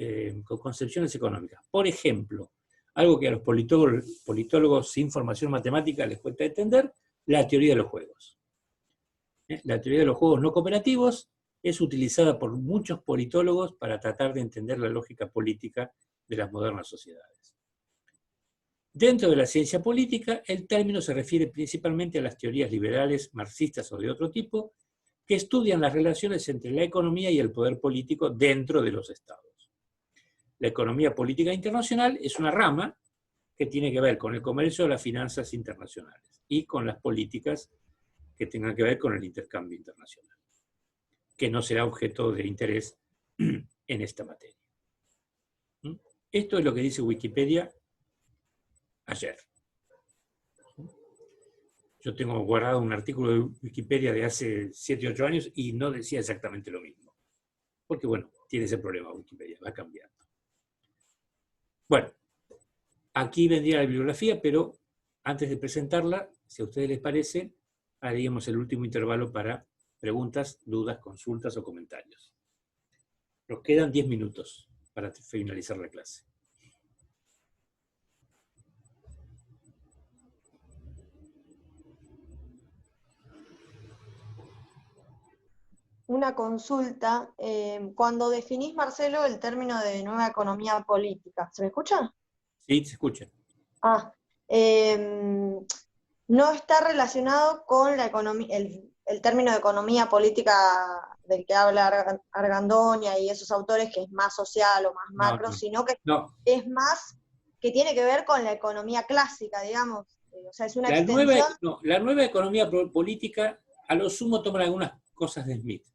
con concepciones económicas. Por ejemplo, algo que a los politólogos sin formación matemática les cuesta entender, la teoría de los juegos. La teoría de los juegos no cooperativos es utilizada por muchos politólogos para tratar de entender la lógica política de las modernas sociedades. Dentro de la ciencia política, el término se refiere principalmente a las teorías liberales, marxistas o de otro tipo, que estudian las relaciones entre la economía y el poder político dentro de los estados. La economía política internacional es una rama que tiene que ver con el comercio, las finanzas internacionales y con las políticas que tengan que ver con el intercambio internacional, que no será objeto de interés en esta materia. Esto es lo que dice Wikipedia ayer. Yo tengo guardado un artículo de Wikipedia de hace 7 u 8 años y no decía exactamente lo mismo. Porque, bueno, tiene ese problema Wikipedia, va cambiando. Bueno, aquí vendría la bibliografía, pero antes de presentarla, si a ustedes les parece, haríamos el último intervalo para preguntas, dudas, consultas o comentarios. Nos quedan 10 minutos para finalizar la clase. Una consulta. Cuando definís, Marcelo, el término de nueva economía política, ¿se me escucha? Sí, se escucha. No está relacionado con la economía, el término de economía política del que habla Argandoña y esos autores, que es más social o más macro, No. sino que es más, que tiene que ver con la economía clásica, digamos. O sea, es una extensión. La nueva economía política, a lo sumo, toman algunas cosas de Smith.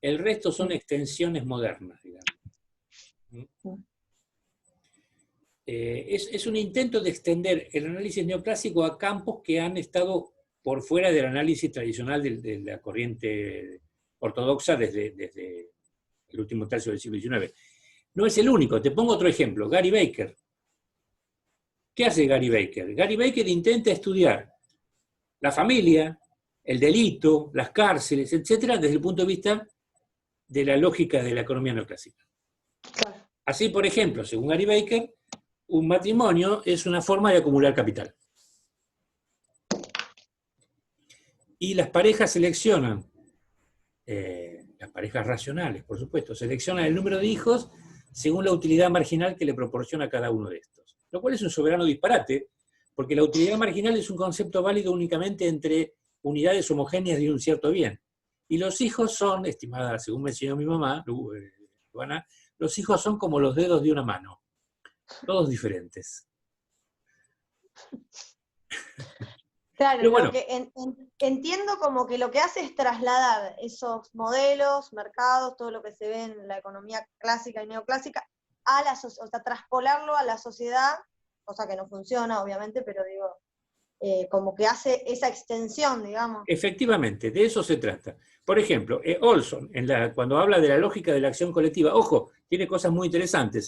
El resto son extensiones modernas, digamos. Es un intento de extender el análisis neoclásico a campos que han estado por fuera del análisis tradicional de la corriente ortodoxa desde el último tercio del siglo XIX. No es el único. Te pongo otro ejemplo, Gary Baker. ¿Qué hace Gary Baker? Gary Baker intenta estudiar la familia, el delito, las cárceles, etcétera, desde el punto de vista de la lógica de la economía neoclásica. Claro. Así, por ejemplo, según Gary Baker, un matrimonio es una forma de acumular capital. Y las parejas seleccionan, las parejas racionales, por supuesto, seleccionan el número de hijos según la utilidad marginal que le proporciona a cada uno de estos. Lo cual es un soberano disparate, porque la utilidad marginal es un concepto válido únicamente entre unidades homogéneas de un cierto bien. Y los hijos son, estimada, según me enseñó mi mamá, Luana, los hijos son como los dedos de una mano, todos diferentes. Claro, Pero bueno, lo que entiendo como que lo que hace es trasladar esos modelos, mercados, todo lo que se ve en la economía clásica y neoclásica, a la o sea, traspolarlo a la sociedad, cosa que no funciona, obviamente, pero digo, como que hace esa extensión, digamos. efectivamente, de eso se trata. Por ejemplo, Olson, cuando habla de la lógica de la acción colectiva, ojo, tiene cosas muy interesantes.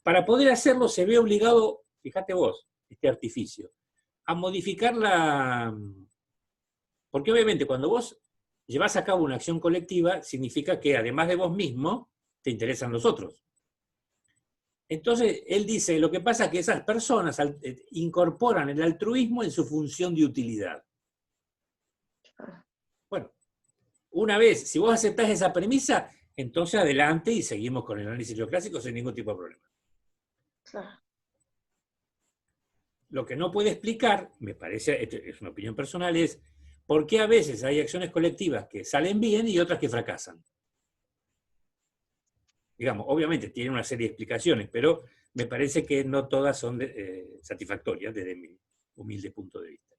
Para poder hacerlo se ve obligado, fíjate vos, este artificio, a modificar porque obviamente cuando vos llevas a cabo una acción colectiva, significa que además de vos mismo, te interesan los otros. Entonces, él dice, lo que pasa es que esas personas incorporan el altruismo en su función de utilidad. Bueno, una vez, si vos aceptás esa premisa, entonces adelante y seguimos con el análisis neoclásico sin ningún tipo de problema. Claro. Lo que no puede explicar, me parece, es una opinión personal, es por qué a veces hay acciones colectivas que salen bien y otras que fracasan. Digamos, obviamente tiene una serie de explicaciones, pero me parece que no todas son satisfactorias desde mi humilde punto de vista.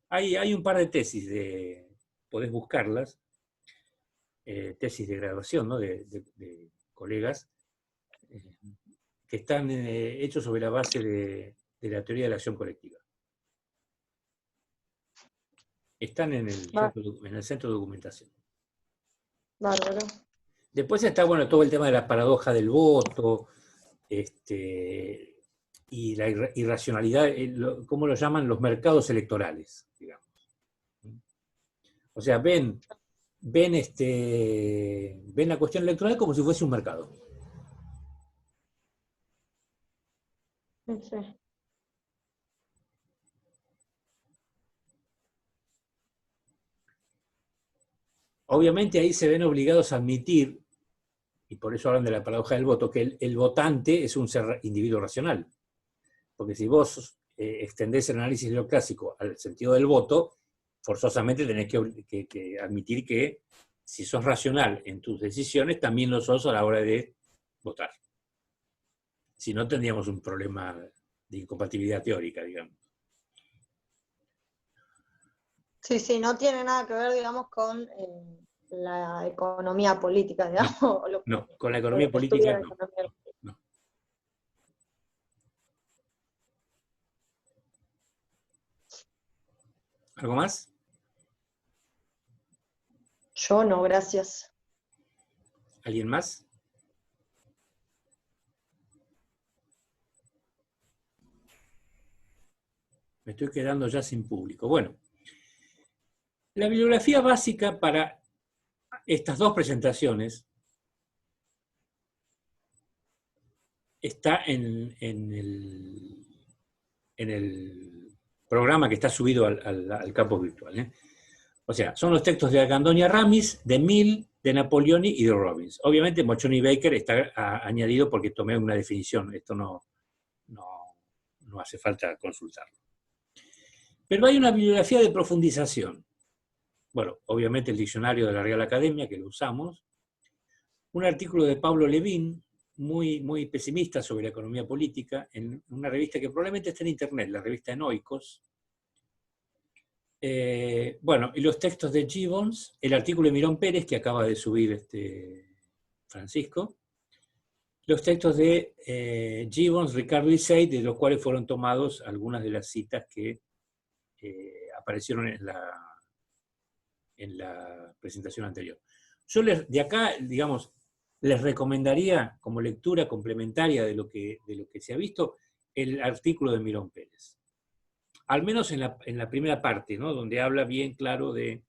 Hay un par de tesis, podés buscarlas, tesis de graduación, ¿no? de colegas, que están hechos sobre la base de la teoría de la acción colectiva. Están en el centro de documentación. Bárbaro. Después está, bueno, todo el tema de la paradoja del voto, y la irracionalidad, ¿cómo lo llaman? Los mercados electorales, digamos. O sea, ven la cuestión electoral como si fuese un mercado. Sí. Obviamente ahí se ven obligados a admitir, y por eso hablan de la paradoja del voto, que el votante es un ser individuo racional. Porque si vos extendés el análisis neoclásico al sentido del voto, forzosamente tenés que admitir que si sos racional en tus decisiones, también lo sos a la hora de votar. Si no, tendríamos un problema de incompatibilidad teórica, digamos. Sí, no tiene nada que ver, digamos, con la economía política, digamos. No, con la economía política no. No. ¿Algo más? Yo no, gracias. ¿Alguien más? Me estoy quedando ya sin público. Bueno, la bibliografía básica para estas dos presentaciones está en el programa que está subido al campo virtual. O sea, son los textos de Argandoña Ramis, de Mill, de Napoleoni y de Robbins. Obviamente Mochoni Baker está añadido porque tomé una definición, esto no hace falta consultarlo. Pero hay una bibliografía de profundización. Bueno, obviamente el diccionario de la Real Academia, que lo usamos, un artículo de Pablo Levin, muy, muy pesimista sobre la economía política, en una revista que probablemente está en internet, la revista Enoikos. Bueno, y los textos de Gibbons, el artículo de Mirón Pérez, que acaba de subir Francisco, los textos de Gibbons, Ricardo y Seid, de los cuales fueron tomados algunas de las citas que aparecieron en la presentación anterior. Yo de acá, digamos, les recomendaría como lectura complementaria de lo que se ha visto el artículo de Mirón Pérez. Al menos en la primera parte, ¿no? Donde habla bien claro de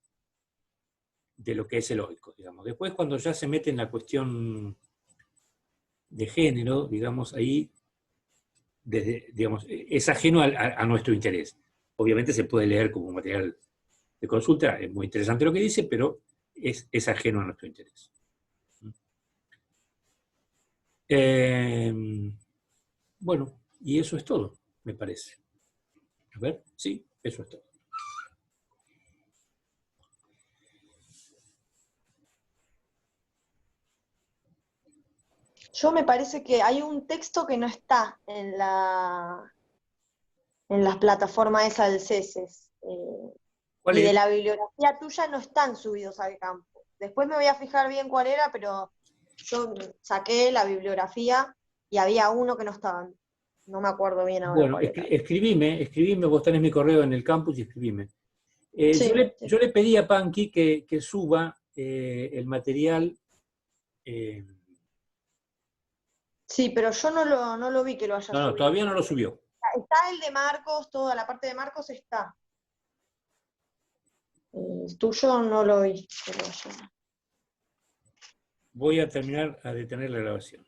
lo que es el oikos, digamos. Después, cuando ya se mete en la cuestión de género, digamos, ahí digamos, es ajeno a nuestro interés. Obviamente se puede leer como material de consulta, es muy interesante lo que dice, pero es ajeno a nuestro interés. Bueno, y eso es todo, me parece. A ver, sí, eso es todo. Yo me parece que hay un texto que no está en las plataformas esa del CESES. ¿Cuál Y de es? la bibliografía tuya no están subidos al campo. Después me voy a fijar bien cuál era, pero yo saqué la bibliografía y había uno que no estaba. No me acuerdo bien ahora Bueno, cuál era. escribime, vos tenés mi correo en el campus y escribime. Sí, Yo le pedí a Panky que suba el material. sí, pero yo no lo vi que lo haya No, subido. todavía no lo subió. Está el de Marcos, toda la parte de Marcos está. El tuyo no lo vi. Voy a terminar a detener la grabación.